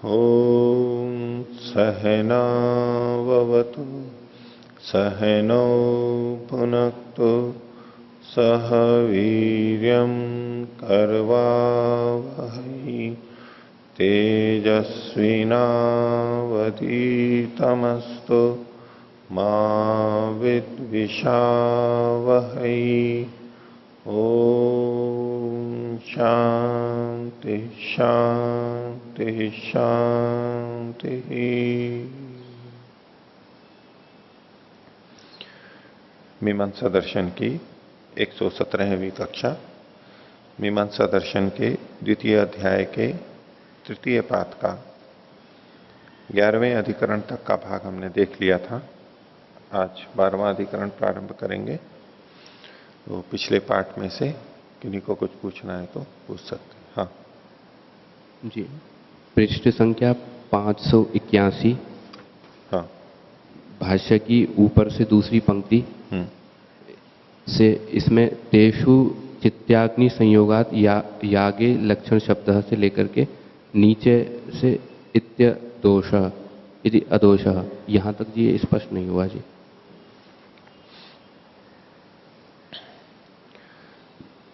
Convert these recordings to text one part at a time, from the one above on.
ॐ सहनाववतु सहनौ भुनक्तु सह वीर्यं करवावहै तेजस्विनावधीतमस्तु मा विद्विषावहै। ओम शांति शांति शांति। मीमांसा दर्शन की 117वीं कक्षा मीमांसा दर्शन के द्वितीय अध्याय के तृतीय पाठ का 11वें अधिकरण तक का भाग हमने देख लिया था। आज 12वां अधिकरण प्रारंभ करेंगे। तो पिछले पाठ में से किन्हीं को कुछ पूछना है तो पूछ सकते हैं। हाँ जी, पृष्ठ संख्या 581। हाँ, भाष्य की ऊपर से दूसरी पंक्ति से इसमें तेषु चित्त्याग्नि संयोगात यागे लक्षण शब्द से लेकर के नीचे से इत्य दोष यदि अदोष, यहां तक जी ये स्पष्ट नहीं हुआ जी।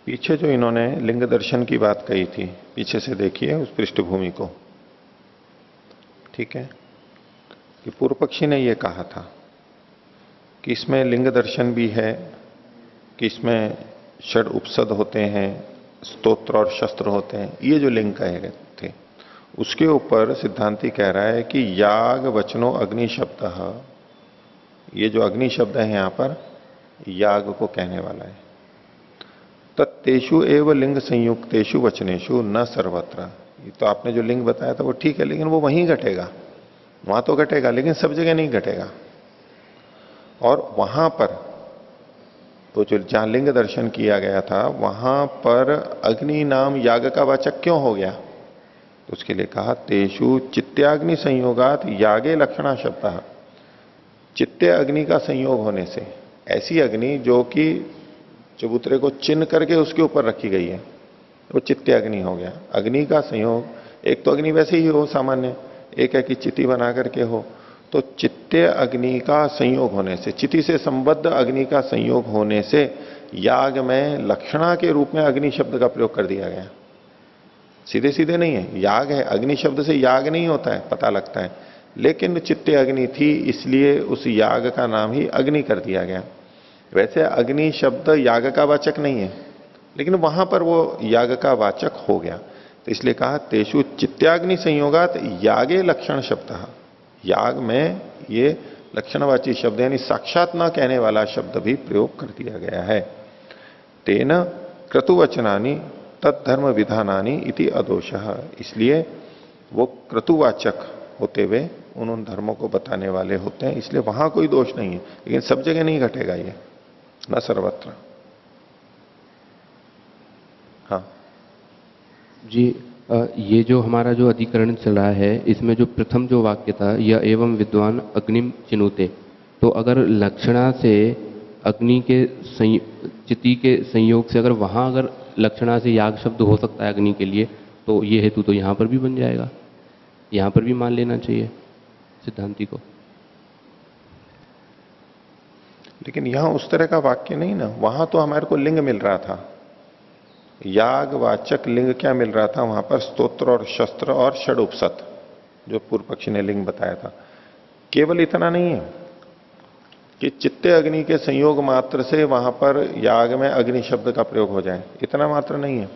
पीछे जो इन्होंने लिंग दर्शन की बात कही थी, पीछे से देखिए उस पृष्ठभूमि को। ठीक है कि पूर्व पक्षी ने यह कहा था कि इसमें लिंग दर्शन भी है, कि इसमें षड उपसद होते हैं, स्तोत्र और शस्त्र होते हैं। ये जो लिंग कहे गए थे उसके ऊपर सिद्धांति कह रहा है कि याग वचनो अग्नि शब्द, ये जो अग्नि शब्द है यहां पर याग को कहने वाला है। तत्तेषु एव लिंग संयुक्तेषु वचनेषु न सर्वत्र। ये तो आपने जो लिंग बताया था वो ठीक है, लेकिन वो वहीं घटेगा, वहां तो घटेगा लेकिन सब जगह नहीं घटेगा। और वहां पर तो जो जहां लिंग दर्शन किया गया था वहां पर अग्नि नाम याग का वाचक क्यों हो गया? तो उसके लिए कहा तेषु चित्त्याग्नि संयोगात यागे लक्षणा शब्द। चित्ते अग्नि का संयोग होने से, ऐसी अग्नि जो कि चबूतरे को चिन्ह करके उसके ऊपर रखी गई है, वो चित्ते अग्नि हो गया। अग्नि का संयोग, एक तो अग्नि वैसे ही हो सामान्य, एक है कि चिति बना करके हो। तो चित्ते अग्नि का संयोग होने से, चिति से संबद्ध अग्नि का संयोग होने से याग में लक्षणा के रूप में अग्नि शब्द का प्रयोग कर दिया गया। सीधे सीधे नहीं है, याग है, अग्नि शब्द से याग नहीं होता है, पता लगता है, लेकिन चित्ते अग्नि थी इसलिए उस याग का नाम ही अग्नि कर दिया गया। वैसे अग्नि शब्द याग का वाचक नहीं है, लेकिन वहां पर वो याग का वाचक हो गया। तो इसलिए कहा तेषु चित्त्याग्नि संयोगात यागे लक्षण शब्द। याग में ये लक्षणवाची शब्द यानी साक्षात न कहने वाला शब्द भी प्रयोग कर दिया गया है। तेन क्रतुवचनानि तत्धर्म विधानानि इति अदोषः। इसलिए वो क्रतुवाचक होते हुए उन धर्मों को बताने वाले होते हैं, इसलिए वहां कोई दोष नहीं है, लेकिन सब जगह नहीं घटेगा ये, न सर्वत्र। हाँ जी, ये जो हमारा जो अधिकरण चल रहा है इसमें जो प्रथम जो वाक्य था यह एवं विद्वान अग्निम चिनुते, तो अगर लक्षणा से अग्नि के चिति के संयोग से अगर वहां अगर लक्षणा से याग शब्द हो सकता है अग्नि के लिए, तो ये हेतु तो यहां पर भी बन जाएगा, यहां पर भी मान लेना चाहिए सिद्धांति को। लेकिन यहां उस तरह का वाक्य नहीं ना, वहां तो हमारे को लिंग मिल रहा था, याग वाचक लिंग क्या मिल रहा था वहां पर? स्तोत्र और शस्त्र और षड उपसत, जो पूर्व पक्षी ने लिंग बताया था। केवल इतना नहीं है कि चित्ते अग्नि के संयोग मात्र से वहां पर याग में अग्नि शब्द का प्रयोग हो जाए, इतना मात्र नहीं है,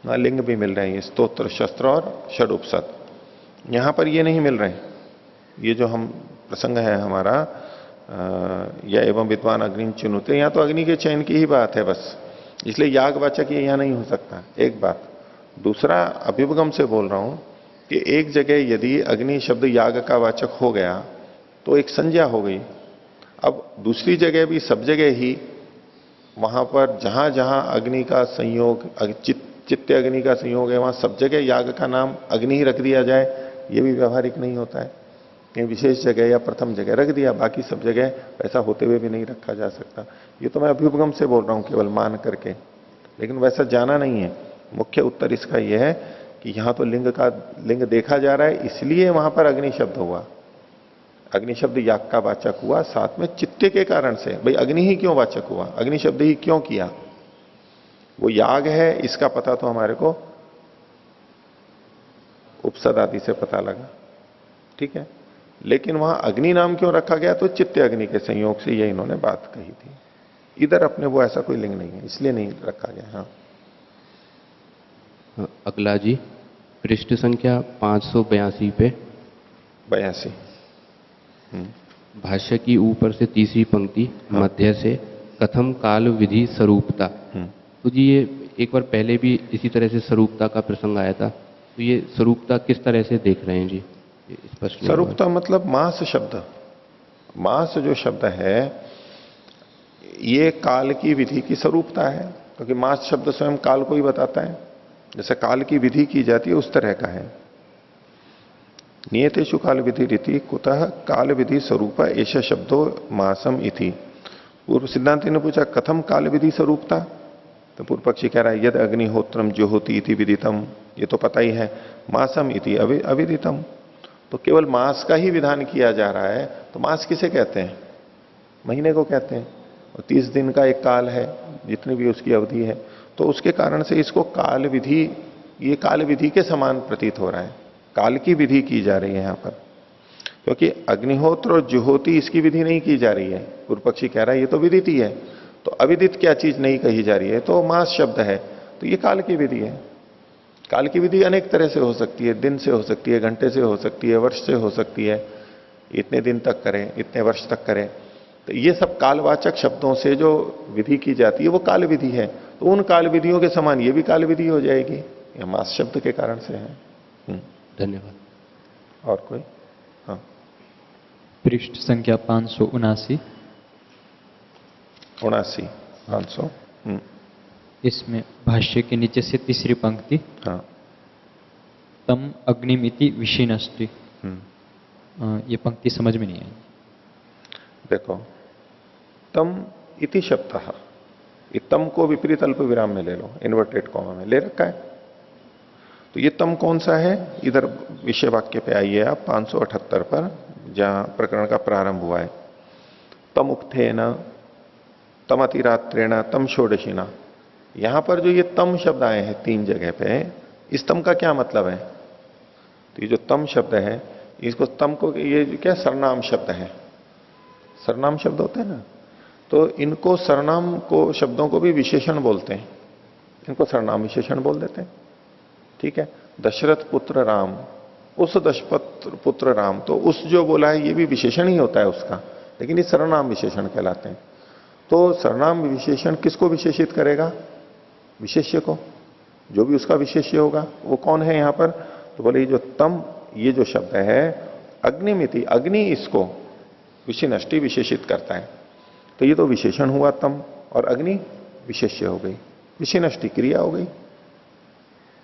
वहां लिंग भी मिल रहे हैं, स्तोत्र शस्त्र और षड उपसत। यहां पर ये नहीं मिल रहे। ये जो हम प्रसंग है हमारा या एवं विद्वान अग्नि चिनुते, यहां तो अग्नि के चयन की ही बात है बस, इसलिए यागवाचक ये यहां नहीं हो सकता। एक बात। दूसरा, अभ्युपगम से बोल रहा हूं कि एक जगह यदि अग्नि शब्द याग का वाचक हो गया तो एक संज्ञा हो गई। अब दूसरी जगह भी सब जगह ही वहां पर जहां जहां अग्नि का संयोग, चित्त अग्नि का संयोग है, वहां सब जगह याग का नाम अग्नि ही रख दिया जाए, यह भी व्यवहारिक नहीं होता है। कहीं विशेष जगह या प्रथम जगह रख दिया, बाकी सब जगह ऐसा होते हुए भी नहीं रखा जा सकता। ये तो मैं अभ्युपगम से बोल रहा हूं केवल मान करके, लेकिन वैसा जाना नहीं है। मुख्य उत्तर इसका यह है कि यहां तो लिंग देखा जा रहा है, इसलिए वहां पर अग्नि शब्द हुआ। अग्नि शब्द याग का वाचक हुआ, साथ में चित्त के कारण से। भाई अग्नि ही क्यों वाचक हुआ, अग्नि शब्द ही क्यों किया? वो याग है, इसका पता तो हमारे को उपसद आदि से पता लगा, ठीक है। लेकिन वहां अग्नि नाम क्यों रखा गया? तो चित्त अग्नि के संयोग से ये इन्होंने बात कही थी। इधर अपने वो ऐसा कोई लिंग नहीं है, इसलिए नहीं रखा गया। हाँ, अगला जी, पृष्ठ संख्या 582 पे 82। भाष्य की ऊपर से तीसरी पंक्ति, हाँ। मध्य से कथम काल विधि स्वरूपता। तो जी ये एक बार पहले भी इसी तरह से स्वरूपता का प्रसंग आया था, तो ये स्वरूपता किस तरह से देख रहे हैं जी? ये स्पष्ट नहीं हुआ। स्वरूपता मतलब मास शब्द। मास जो शब्द है ये काल की विधि की स्वरूपता है, क्योंकि मास शब्द स्वयं काल को ही बताता है। जैसे काल की विधि की जाती है उस तरह का है। नियतेषु काल विधि रीति कुतः काल विधि स्वरूप ऐसा शब्दो मासम इति। पूर्व सिद्धांति ने पूछा कथम काल विधि स्वरूपता, तो पूर्व पक्षी कह रहा है यद अग्निहोत्रम ज्योति इति विदितम, ये तो पता ही है। मासम इति अविदितम, तो केवल मास का ही विधान किया जा रहा है। तो मास किसे कहते हैं? महीने को कहते हैं। और 30 दिन का एक काल है, जितनी भी उसकी अवधि है, तो उसके कारण से इसको काल विधि, ये काल विधि के समान प्रतीत हो रहा है। काल की विधि की जा रही है यहां पर, क्योंकि अग्निहोत्र और ज्योति इसकी विधि नहीं की जा रही है। पूर्व पक्षी कह रहा है ये तो विदित ही है, तो अविदित क्या चीज नहीं कही जा रही है? तो मास शब्द है, तो ये काल की विधि है। काल की विधि अनेक तरह से हो सकती है, दिन से हो सकती है, घंटे से हो सकती है, वर्ष से हो सकती है। इतने दिन तक करें, इतने वर्ष तक करें, तो ये सब कालवाचक शब्दों से जो विधि की जाती है वो काल विधि है। तो उन काल विधियों के समान ये भी काल विधि हो जाएगी, यह मास शब्द के कारण से है। धन्यवाद। और कोई? हाँ, पृष्ठ संख्या 579। 79, 500। इसमें भाष्य के नीचे से तीसरी पंक्ति, हाँ। तम अग्निमिति विशीनष्टि। ये पंक्ति समझ में नहीं आई। देखो, तम इति शब्द, ये तम को विपरीत अल्प विराम में ले लो, इन्वर्टेड कॉमा में ले रखा है। तो ये तम कौन सा है? इधर विषय वाक्य पे आइए आप 578 पर, जहां प्रकरण का प्रारंभ हुआ है। तम उक्थेन, तम अतिरात्रेण, तम षोडशीना। यहां पर जो ये तम शब्द आए हैं 3 जगह पे, इस तम का क्या मतलब है? तो ये जो तम शब्द है, इसको तम को, ये क्या सर्वनाम शब्द है। सर्वनाम शब्द होते हैं ना, तो इनको सर्वनाम को शब्दों को भी विशेषण बोलते हैं, इनको सर्वनाम विशेषण बोल देते हैं, ठीक है। दशरथ पुत्र राम, उस दशरथ पुत्र राम, तो उस जो बोला है ये भी विशेषण ही होता है उसका, लेकिन ये सर्वनाम विशेषण कहलाते हैं। तो सर्वनाम विशेषण किसको विशेषित करेगा? विशेष्य को, जो भी उसका विशेष्य होगा। वो कौन है यहां पर? तो बोले ये जो तम, ये जो शब्द है अग्निमिति, अग्नि इसको विशिनष्टि विशेषित करता है। तो ये तो विशेषण हुआ तम, और अग्नि विशेष्य हो गई, विशिनष्टि क्रिया हो गई।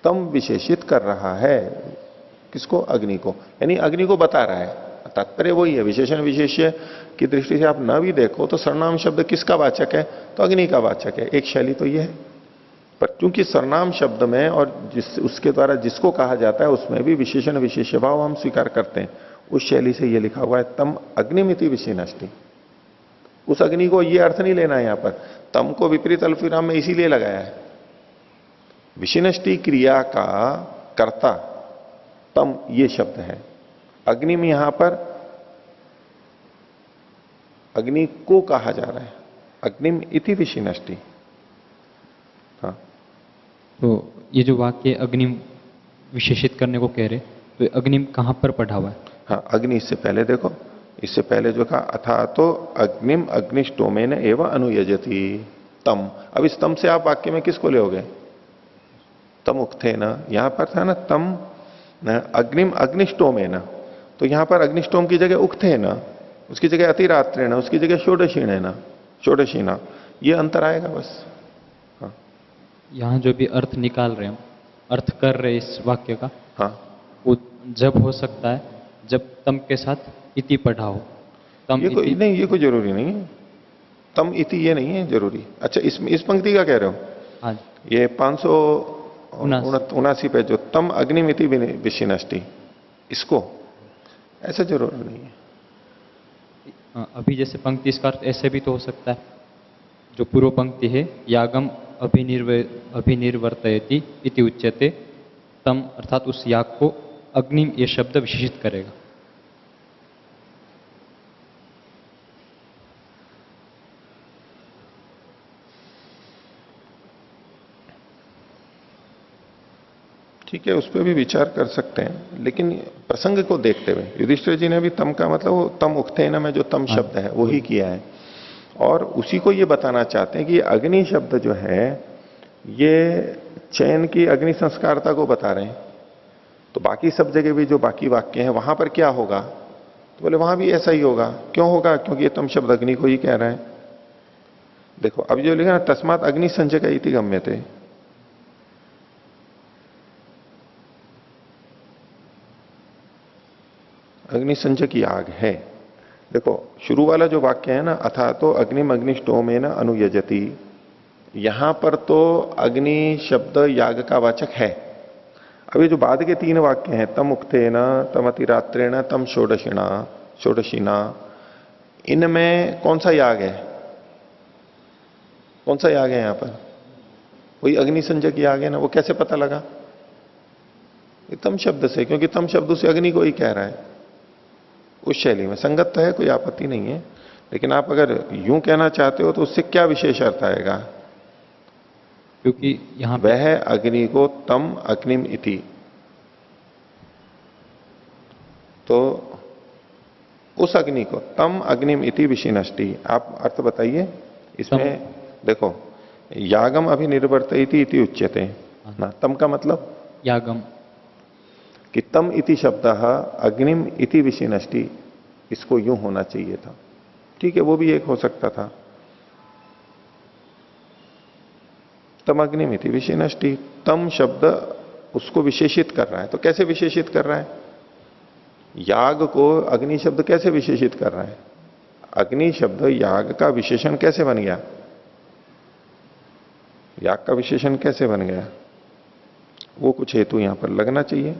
तम विशेषित कर रहा है किसको? अग्नि को, यानी अग्नि को बता रहा है। तात्पर्य वही है। विशेषण विशेष्य की दृष्टि से आप न भी देखो तो सर्वनाम शब्द किसका वाचक है? तो अग्नि का वाचक है। एक शैली तो यह है, पर क्योंकि सर्वनाम शब्द में और उसके द्वारा जिसको कहा जाता है उसमें भी विशेषण विशेष्य भाव हम स्वीकार करते हैं, उस शैली से यह लिखा हुआ है तम अग्निमिति विशिनष्टि। उस अग्नि को यह अर्थ नहीं लेना है यहां पर, तम को विपरीत अल्पविराम में इसीलिए लगाया है। विशिनष्टि क्रिया का कर्ता तम ये शब्द है। अग्नि में यहां पर अग्नि को कहा जा रहा है, अग्निम इति विशिनष्टि। हाँ, तो ये जो वाक्य अग्निम विशेषित करने को कह रहे, तो अग्निम कहां पर पढ़ा हुआ है? हाँ, अग्नि इससे पहले देखो, इससे पहले जो कहा अथा तो अग्निम अग्निष्टोमेन एवं अनुयजति तम। अब इस तम से आप वाक्य में किसको लोगे? तम उक्थे न, यहां पर था ना तम अग्निम अग्निष्टोमेन, तो यहां पर अग्निष्टोम की जगह उक्थे न, उसकी जगह अतिरात्रेण, उसकी जगह षोडशीण, षोडशीना, ये अंतर आएगा बस। हाँ, यहां जो भी अर्थ निकाल रहे हैं, अर्थ कर रहे इस वाक्य का, हाँ, वो जब हो सकता है जब तम के साथ इति पढ़ा हो। तम ये कोई इति, नहीं, ये कोई जरूरी नहीं है। तम इति ये नहीं है जरूरी। अच्छा, इस पंक्ति का कह रहे हो? हाँ, ये 500 79 पे जो तम अग्निमिति विशिनष्टि, इसको ऐसा जरूर नहीं है। अभी जैसे पंक्ति इसका अर्थ ऐसे भी तो हो सकता है, जो पूर्व पंक्ति है, यागम अभिनिर्वर्तयति इति उच्यते, तम अर्थात उस याग को अग्नि ये शब्द विशेषित करेगा। ठीक है, उस पर भी विचार कर सकते हैं, लेकिन प्रसंग को देखते हुए युधिष्ठिर जी ने भी तम का मतलब वो तम उक्थेन में जो तम शब्द है वो ही किया है, और उसी को ये बताना चाहते हैं कि अग्नि शब्द जो है ये चयन की अग्नि संस्कारता को बता रहे हैं। तो बाकी सब जगह भी जो बाकी वाक्य हैं वहां पर क्या होगा, तो बोले वहां भी ऐसा ही होगा। क्यों होगा? क्योंकि ये तम शब्द अग्नि को ही कह रहा है। देखो अब जो लिखा तस्मात अग्नि संजय इति गम्यते, अग्नि संजक याग है। देखो शुरू वाला जो वाक्य है ना, अथा तो अग्निम अग्निष्टोमेन अनुयजति, यहां पर तो अग्नि शब्द याग का वाचक है। अभी जो बाद के 3 वाक्य हैं, तम उक्तेन, तम अतिरात्रेण, तम षोडशिना, इनमें कौन सा याग है? कौन सा याग है यहां पर? वही अग्नि संजक याग है ना। वो कैसे पता लगा? तम शब्द से, क्योंकि तम शब्द से अग्नि को ही कह रहा है। उस शैली में संगत है, कोई आपत्ति नहीं है, लेकिन आप अगर यूं कहना चाहते हो तो उससे क्या विशेष अर्थ आएगा? क्योंकि यहां वह अग्नि को तम अग्निम इति, तो उस अग्नि को तम अग्निम इति विशिनष्टि, आप अर्थ बताइए इसमें। देखो यागम अभिनिर्वर्तयति इति उच्यते ना, तम का मतलब यागम, कि तम इति शब्द अग्निम इति विशिनष्टि, इसको यूं होना चाहिए था। ठीक है, वो भी एक हो सकता था, तम अग्निम इति विशिनष्टि। तम शब्द उसको विशेषित कर रहा है, तो कैसे विशेषित कर रहा है? याग को अग्नि शब्द कैसे विशेषित कर रहा है? अग्नि शब्द याग का विशेषण कैसे बन गया? याग का विशेषण कैसे बन गया? वो कुछ हेतु यहां पर लगना चाहिए।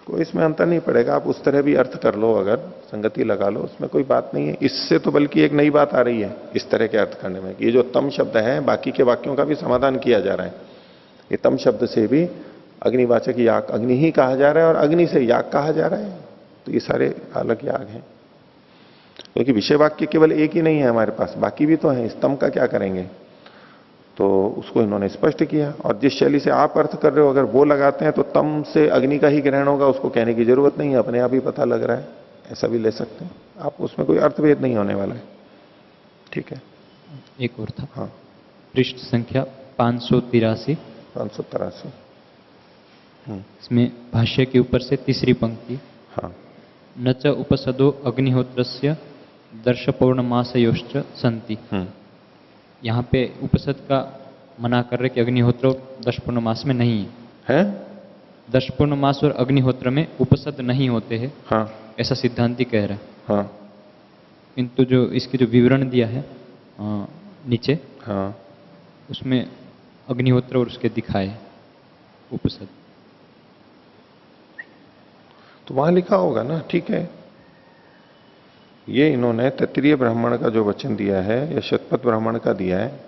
कोई इसमें अंतर नहीं पड़ेगा, आप उस तरह भी अर्थ कर लो, अगर संगति लगा लो, उसमें कोई बात नहीं है। इससे तो बल्कि एक नई बात आ रही है इस तरह के अर्थ करने में, ये जो तम शब्द है बाकी के वाक्यों का भी समाधान किया जा रहा है। ये तम शब्द से भी अग्निवाचक याग अग्नि ही कहा जा रहा है, और अग्नि से याग कहा जा रहा है, तो ये सारे अलग याग हैं। क्योंकि विषय वाक्य केवल एक ही नहीं है हमारे पास, बाकी भी तो है। इस तम का क्या करेंगे? तो उसको इन्होंने स्पष्ट किया। और जिस शैली से आप अर्थ कर रहे हो, अगर वो लगाते हैं तो तम से अग्नि का ही ग्रहण होगा, उसको कहने की जरूरत नहीं है, अपने आप ही पता लग रहा है, ऐसा भी ले सकते हैं आप। उसमें कोई अर्थभेद नहीं होने वाला है। ठीक है, एक और था। हाँ, पृष्ठ संख्या 583। 583। इसमें भाष्य के ऊपर से तीसरी पंक्ति, हाँ, न च उपसदो अग्निहोत्रस्य दर्श पौर्णमासयोश्च संति। यहाँ पे उपसद का मना कर रहे कि अग्निहोत्र दर्श पूर्णमास में नहीं है। दर्श पूर्णमास और अग्निहोत्र में उपसद नहीं होते हैं, हाँ, ऐसा सिद्धांति कह रहा है। हाँ, किंतु जो इसकी जो विवरण दिया है नीचे, हाँ, उसमें अग्निहोत्र और उसके दिखाए उपसद, तो वहां लिखा होगा ना। ठीक है, ये इन्होंने तैत्तिरीय ब्राह्मण का जो वचन दिया है या शतपथ ब्राह्मण का दिया है,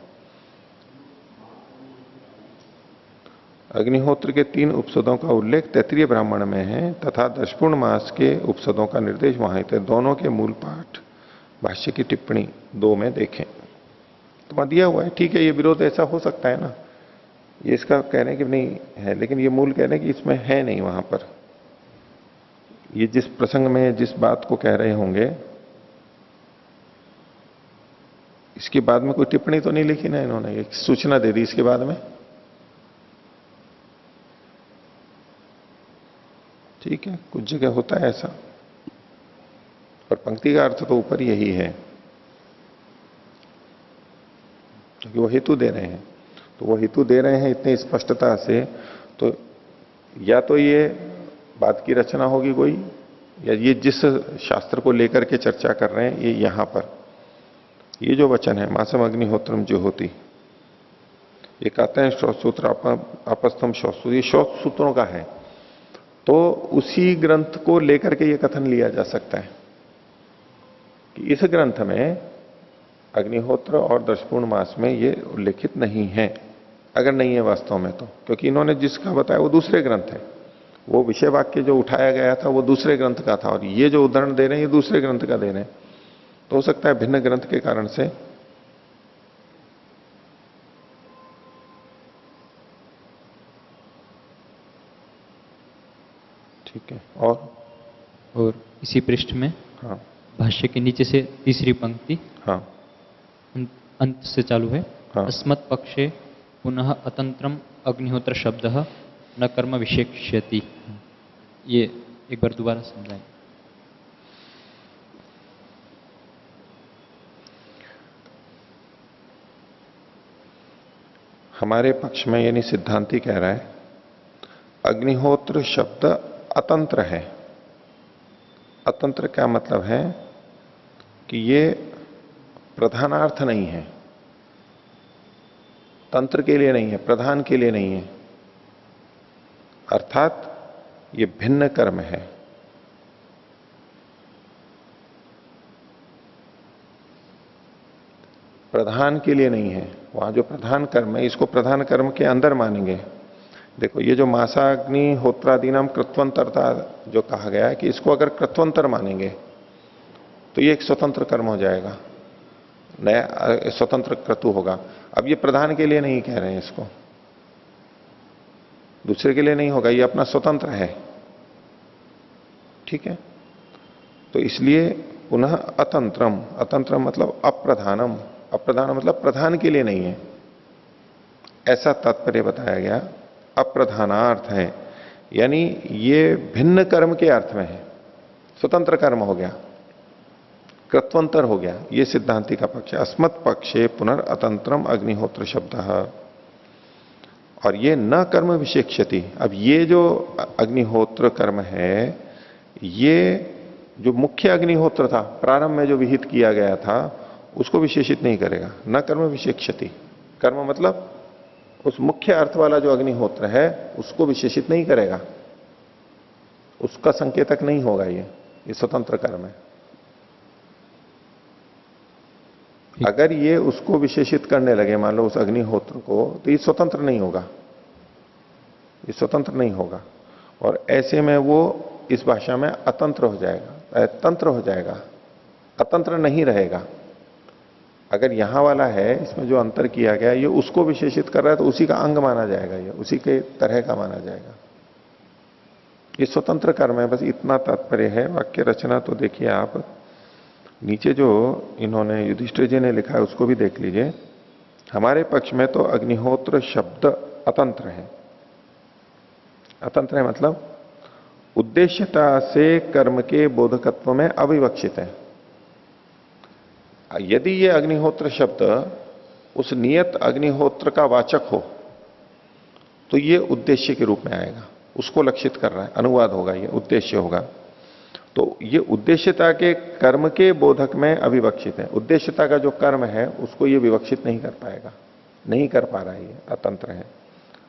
अग्निहोत्र के 3 उपसदों का उल्लेख तैत्तिरीय ब्राह्मण में है, तथा दर्शपूर्ण मास के उपसदों का निर्देश वहां है। दोनों के मूल पाठ भाष्य की टिप्पणी 2 में देखें, तो वहां दिया हुआ है। ठीक है, ये विरोध ऐसा हो सकता है ना, ये इसका कह रहे हैं कि नहीं है, लेकिन ये मूल कह रहे हैं कि इसमें है नहीं वहां पर। ये जिस प्रसंग में जिस बात को कह रहे होंगे, इसके बाद में कोई टिप्पणी तो नहीं लिखी ना इन्होंने, एक सूचना दे दी इसके बाद में। ठीक है, कुछ जगह होता है ऐसा, और पंक्ति का अर्थ तो ऊपर यही है, क्योंकि वो हेतु दे रहे हैं। तो वो हेतु दे रहे हैं इतनी स्पष्टता से, तो या तो ये बात की रचना होगी कोई, या ये जिस शास्त्र को लेकर के चर्चा कर रहे हैं ये यहां पर, ये जो वचन है मासम अग्निहोत्रम जुहोति, ये कहते हैं श्रोत सूत्र अपस्थम श्रोत सूत्र, ये श्रोत सूत्रों का है। तो उसी ग्रंथ को लेकर के ये कथन लिया जा सकता है कि इस ग्रंथ में अग्निहोत्र और दर्शपूर्ण मास में ये उल्लेखित नहीं है। अगर नहीं है वास्तव में तो, क्योंकि इन्होंने जिसका बताया वो दूसरे ग्रंथ है, वो विषय वाक्य जो उठाया गया था वो दूसरे ग्रंथ का था, और ये जो उदाहरण दे रहे हैं ये दूसरे ग्रंथ का दे रहे हैं। तो हो सकता है भिन्न ग्रंथ के कारण से। ठीक है। और इसी पृष्ठ में हाँ भाष्य के नीचे से तीसरी पंक्ति हाँ अंत से चालू है। हाँ। अस्मत् पक्षे पुनः अतंत्रम अग्निहोत्र शब्द न कर्म विशेष्यति। ये एक बार दोबारा समझाएं। हमारे पक्ष में यानी सिद्धांती कह रहा है अग्निहोत्र शब्द अतंत्र है। अतंत्र क्या मतलब है कि ये प्रधानार्थ नहीं है, तंत्र के लिए नहीं है, प्रधान के लिए नहीं है, अर्थात ये भिन्न कर्म है। प्रधान के लिए नहीं है। वहां जो प्रधान कर्म है इसको प्रधान कर्म के अंदर मानेंगे। देखो ये जो मासाग्नि होत्रादीनाम कृत्वंतरता जो कहा गया है कि इसको अगर कृत्वंतर मानेंगे तो ये एक स्वतंत्र कर्म हो जाएगा, नया स्वतंत्र क्रतु होगा। अब ये प्रधान के लिए नहीं कह रहे हैं, इसको दूसरे के लिए नहीं होगा, ये अपना स्वतंत्र है। ठीक है। तो इसलिए पुनः अतंत्रम, अतंत्रम मतलब अप्रधानम, अप्रधान मतलब प्रधान के लिए नहीं है, ऐसा तात्पर्य बताया गया। अप्रधानार्थ है यानी ये भिन्न कर्म के अर्थ में है, स्वतंत्र कर्म हो गया, कृत्वंतर हो गया। ये सिद्धांति का पक्ष है। अस्मत् पक्षे पुनर्अतंत्रम अग्निहोत्र शब्द, और ये न कर्म विशेक्षति। अब ये जो अग्निहोत्र कर्म है ये जो मुख्य अग्निहोत्र था प्रारंभ में जो विहित किया गया था उसको विशेषित नहीं करेगा। न कर्म विशेक्षति, कर्म मतलब उस मुख्य अर्थ वाला जो अग्निहोत्र है उसको विशेषित नहीं करेगा, उसका संकेतक नहीं होगा। ये स्वतंत्र कर्म है। अगर ये उसको विशेषित करने लगे मान लो उस अग्निहोत्र को, तो ये स्वतंत्र नहीं होगा, ये स्वतंत्र नहीं होगा। और ऐसे में वो इस भाषा में अतंत्र हो जाएगा, तंत्र हो जाएगा, अतंत्र नहीं रहेगा। अगर यहां वाला है इसमें जो अंतर किया गया ये उसको विशेषित कर रहा है तो उसी का अंग माना जाएगा, ये उसी के तरह का माना जाएगा। ये स्वतंत्र कर्म है, बस इतना तात्पर्य है। वाक्य रचना तो देखिए आप, नीचे जो इन्होंने युधिष्ठिर जी ने लिखा है उसको भी देख लीजिए। हमारे पक्ष में तो अग्निहोत्र शब्द अतंत्र है। अतंत्र है मतलब उद्देश्यता से कर्म के बोधकत्व में अविवक्षित है। यदि ये अग्निहोत्र शब्द उस नियत अग्निहोत्र का वाचक हो तो ये उद्देश्य के रूप में आएगा, उसको लक्षित कर रहा है, अनुवाद होगा, ये उद्देश्य होगा। तो ये उद्देश्यता के कर्म के बोधक में अविवक्षित है। उद्देश्यता का जो कर्म है उसको ये विवक्षित नहीं कर पाएगा, नहीं कर पा रहा है, ये अतंत्र है।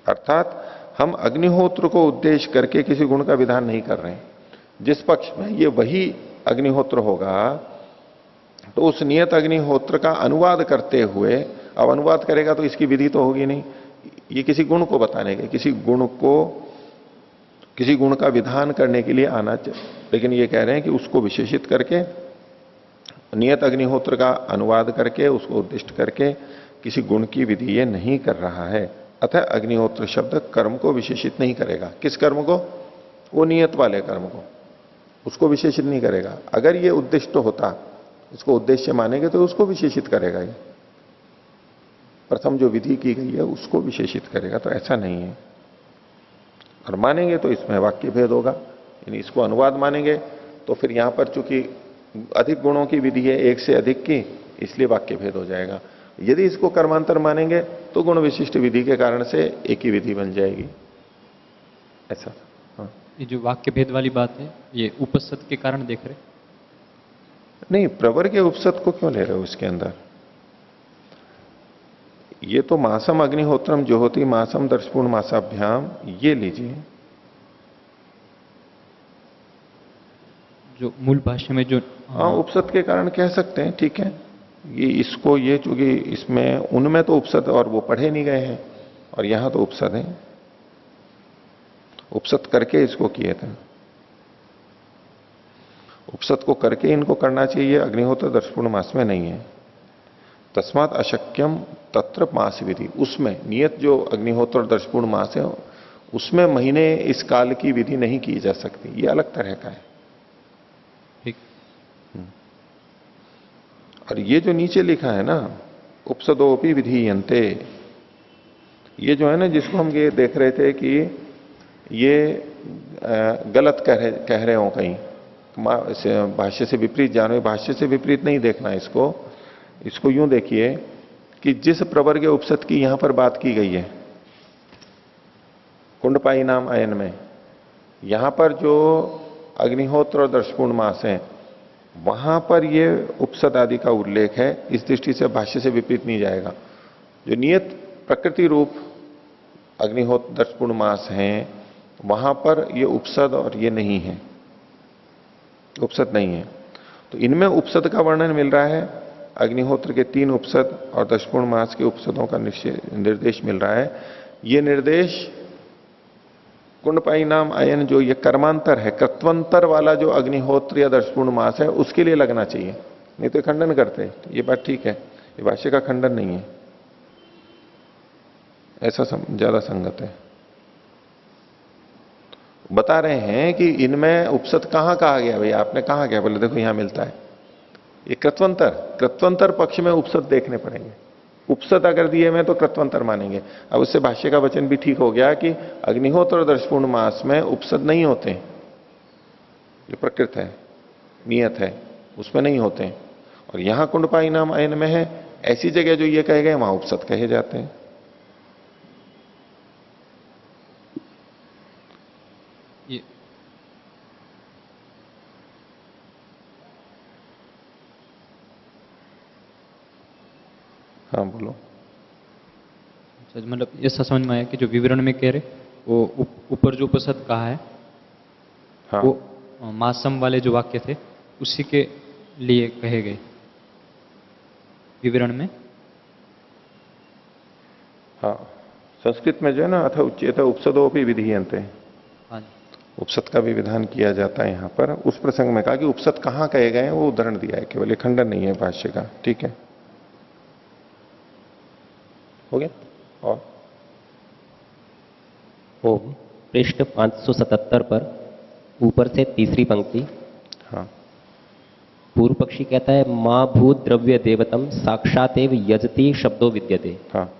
अर्थात हम अग्निहोत्र को उद्देश्य करके किसी गुण का विधान नहीं कर रहे हैं। जिस पक्ष में ये वही अग्निहोत्र होगा तो उस नियत अग्निहोत्र का अनुवाद करते हुए, अब अनुवाद करेगा तो इसकी विधि तो होगी नहीं, ये किसी गुण को बताने के, किसी गुण को, किसी गुण का विधान करने के लिए आना चाहिए। लेकिन ये कह रहे हैं कि उसको विशेषित करके, नियत अग्निहोत्र का अनुवाद करके, उसको उद्दिष्ट करके किसी गुण की विधि ये नहीं कर रहा है। अतः अग्निहोत्र शब्द कर्म को विशेषित नहीं करेगा। किस कर्म को? वो नियत वाले कर्म को, उसको विशेषित नहीं करेगा। अगर ये उद्दिष्ट होता, इसको उद्देश्य मानेंगे तो उसको विशेषित करेगा। ये प्रथम जो विधि की गई है उसको विशेषित करेगा, तो ऐसा नहीं है। और मानेंगे तो इसमें वाक्य भेद होगा, यानी इसको अनुवाद मानेंगे तो फिर यहां पर चूंकि अधिक गुणों की विधि है, एक से अधिक की, इसलिए वाक्य भेद हो जाएगा। यदि इसको कर्मांतर मानेंगे तो गुण विशिष्ट विधि के कारण से एक ही विधि बन जाएगी, ऐसा। हाँ। ये जो वाक्य भेद वाली बात है ये उपसद के कारण देख रहे? नहीं, प्रवर के उपसद को क्यों ले रहे हो इसके अंदर? ये तो मासम अग्निहोत्रम ज्योति मासम दर्शपूर्ण मासाभ्याम, ये लीजिए। जो मूल भाष्य में जो हाँ, उपसद के कारण कह सकते हैं, ठीक है। ये इसको ये चूंकि इसमें उनमें तो उपसद और वो पढ़े नहीं गए हैं, और यहां तो उपसद है, उपसद करके इसको किए थे। उपसद को करके इनको करना चाहिए, अग्निहोत्र दर्शपूर्ण मास में नहीं है। तस्मात अशक्यम तत्र मास विधि, उसमें नियत जो अग्निहोत्र और दर्शपूर्ण मास है उसमें महीने इस काल की विधि नहीं की जा सकती, ये अलग तरह का है। ठीक। और ये जो नीचे लिखा है ना, उपसदोपि विधीयन्ते, ये जो है ना, जिसको हम ये देख रहे थे कि ये गलत कह रहे हो कहीं, भाष्य से विपरीत जानो, भाष्य से विपरीत नहीं देखना इसको यूं देखिए कि जिस प्रवर्ग उपसद की यहां पर बात की गई है कुंडपाई नाम आयन में, यहां पर जो अग्निहोत्र और दर्शपूर्ण मास है वहां पर ये उपसद आदि का उल्लेख है, इस दृष्टि से भाष्य से विपरीत नहीं जाएगा। जो नियत प्रकृति रूप अग्निहोत्र दर्शपूर्ण मास हैं वहां पर ये उपसद और ये नहीं है, उपसद नहीं है। तो इनमें उपसद का वर्णन मिल रहा है, अग्निहोत्र के 3 उपसद और दर्शपूर्ण मास के उपसदों का निर्देश मिल रहा है। ये निर्देश कुंडपाई नाम आयन जो ये कर्मांतर है, कृत्वंतर वाला जो अग्निहोत्र या दर्शपूर्ण मास है उसके लिए लगना चाहिए, नहीं तो खंडन करते। तो ये बात ठीक है, ये भाष्य का खंडन नहीं है, ऐसा ज्यादा संगत है। बता रहे हैं कि इनमें उपसद कहां कहा गया भाई, आपने कहा गया, बोले देखो यहां मिलता है। ये कृत्वंतर पक्ष में उपसद देखने पड़ेंगे, उपसद अगर दिए में तो कृत्वंतर मानेंगे। अब उससे भाष्य का वचन भी ठीक हो गया कि अग्निहोत्र और दर्शपूर्ण मास में उपसद नहीं होते, जो प्रकृत है नियत है उसमें नहीं होते। और यहां कुंडपाई नाम आयन में है, ऐसी जगह जो ये कहे गए वहां उपसद कहे जाते हैं। ये हाँ बोलो। मतलब ऐसा समझ में आया कि जो विवरण में कह रहे वो ऊपर जो उपसद कहा है, हाँ, वो मासम वाले जो वाक्य थे उसी के लिए कहे गए विवरण में। हाँ, संस्कृत में जो है ना, अथ उच्चेत उपसदोपि विधीयन्ते, हाँ, उपसद का भी विधान किया जाता है। यहां पर उस प्रसंग में कहा कि उपसद कहां कहे गए हैं वो उदाहरण दिया है, केवल ये खंडन नहीं है भाष्य का, ठीक है। हो गया। और ओम पृष्ठ 577 पर ऊपर से तीसरी पंक्ति, हाँ, पूर्व पक्षी कहता है मां भूत द्रव्य देवतम साक्षातेव यजति शब्दों विद्यते। हाँ,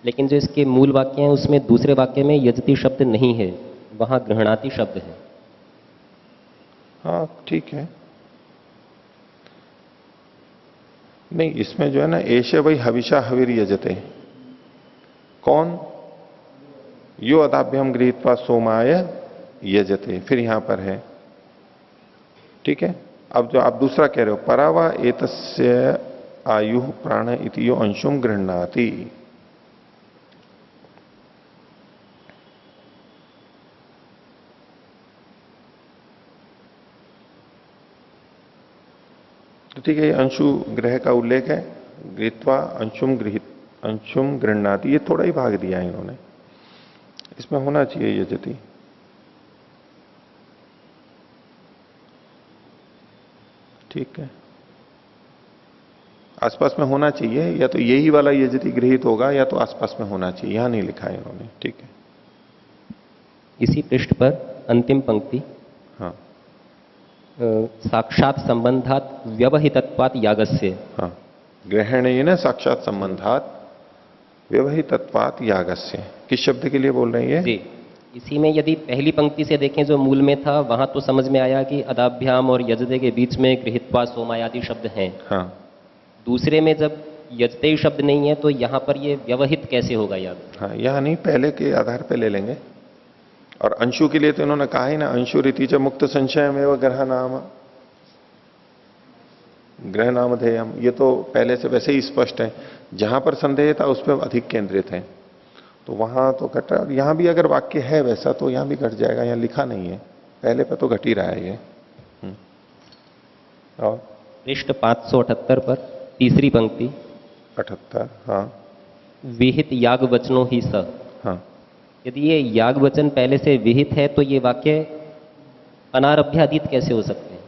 लेकिन जो इसके मूल वाक्य हैं उसमें दूसरे वाक्य में यजति शब्द नहीं है, वहां गृहणाति शब्द है। हाँ ठीक है। नहीं, इसमें जो है ना, एशे वही हविषा हविर यजते, कौन, यो अदाभ्यम गृहीत्वा सोमाय यजते, फिर यहां पर है, ठीक है। अब जो आप दूसरा कह रहे हो, परावा एतस्य आयु प्राण इति यो अंशुम गृह्णाति, तो ठीक है, ये अंशु ग्रह का उल्लेख है, गृहीत्वा अंशुम गृह्णाति, ये थोड़ा ही भाग दिया है इन्होंने, इसमें होना चाहिए यजति। ठीक है, आसपास में होना चाहिए, या तो यही वाला यजति गृहीत होगा या तो आसपास में होना चाहिए, यहां नहीं लिखा है इन्होंने, ठीक है। इसी पृष्ठ पर अंतिम पंक्ति, हाँ, साक्षात संबंधात व्यवहितत्वात यागस्य। हाँ, ग्रहणेन साक्षात संबंधात व्यवहितत्वात यागस्य, किस शब्द के लिए बोल रहे हैं ये? जी, इसी में यदि पहली पंक्ति से देखें जो मूल में था, वहां तो समझ में आया कि अदाभ्याम और यजते के बीच में गृहीत्वा सोमायादि शब्द हैं। हाँ, दूसरे में जब यजते शब्द नहीं है तो यहां पर ये व्यवहित कैसे होगा याग? हाँ, यहां नहीं, पहले के आधार पे ले लेंगे। और अंशु के लिए तो इन्होंने कहा ही ना, अंशु रीति च मुक्त संशय में वह ग्रह नाम, ग्रह नामधेयम, ये तो पहले से वैसे ही स्पष्ट है। जहां पर संदेह था उस पर अधिक केंद्रित है, तो वहां तो घटा। यहां भी अगर वाक्य है वैसा तो यहां भी घट जाएगा, यहां लिखा नहीं है, पहले पे तो घट ही रहा है ये। और पृष्ठ 578 पर तीसरी पंक्ति, 78, हाँ विहित याग वचनों ही स। हाँ। यदि ये याग वचन पहले से विहित है तो ये वाक्य अनारभ्यादीत कैसे हो सकते हैं?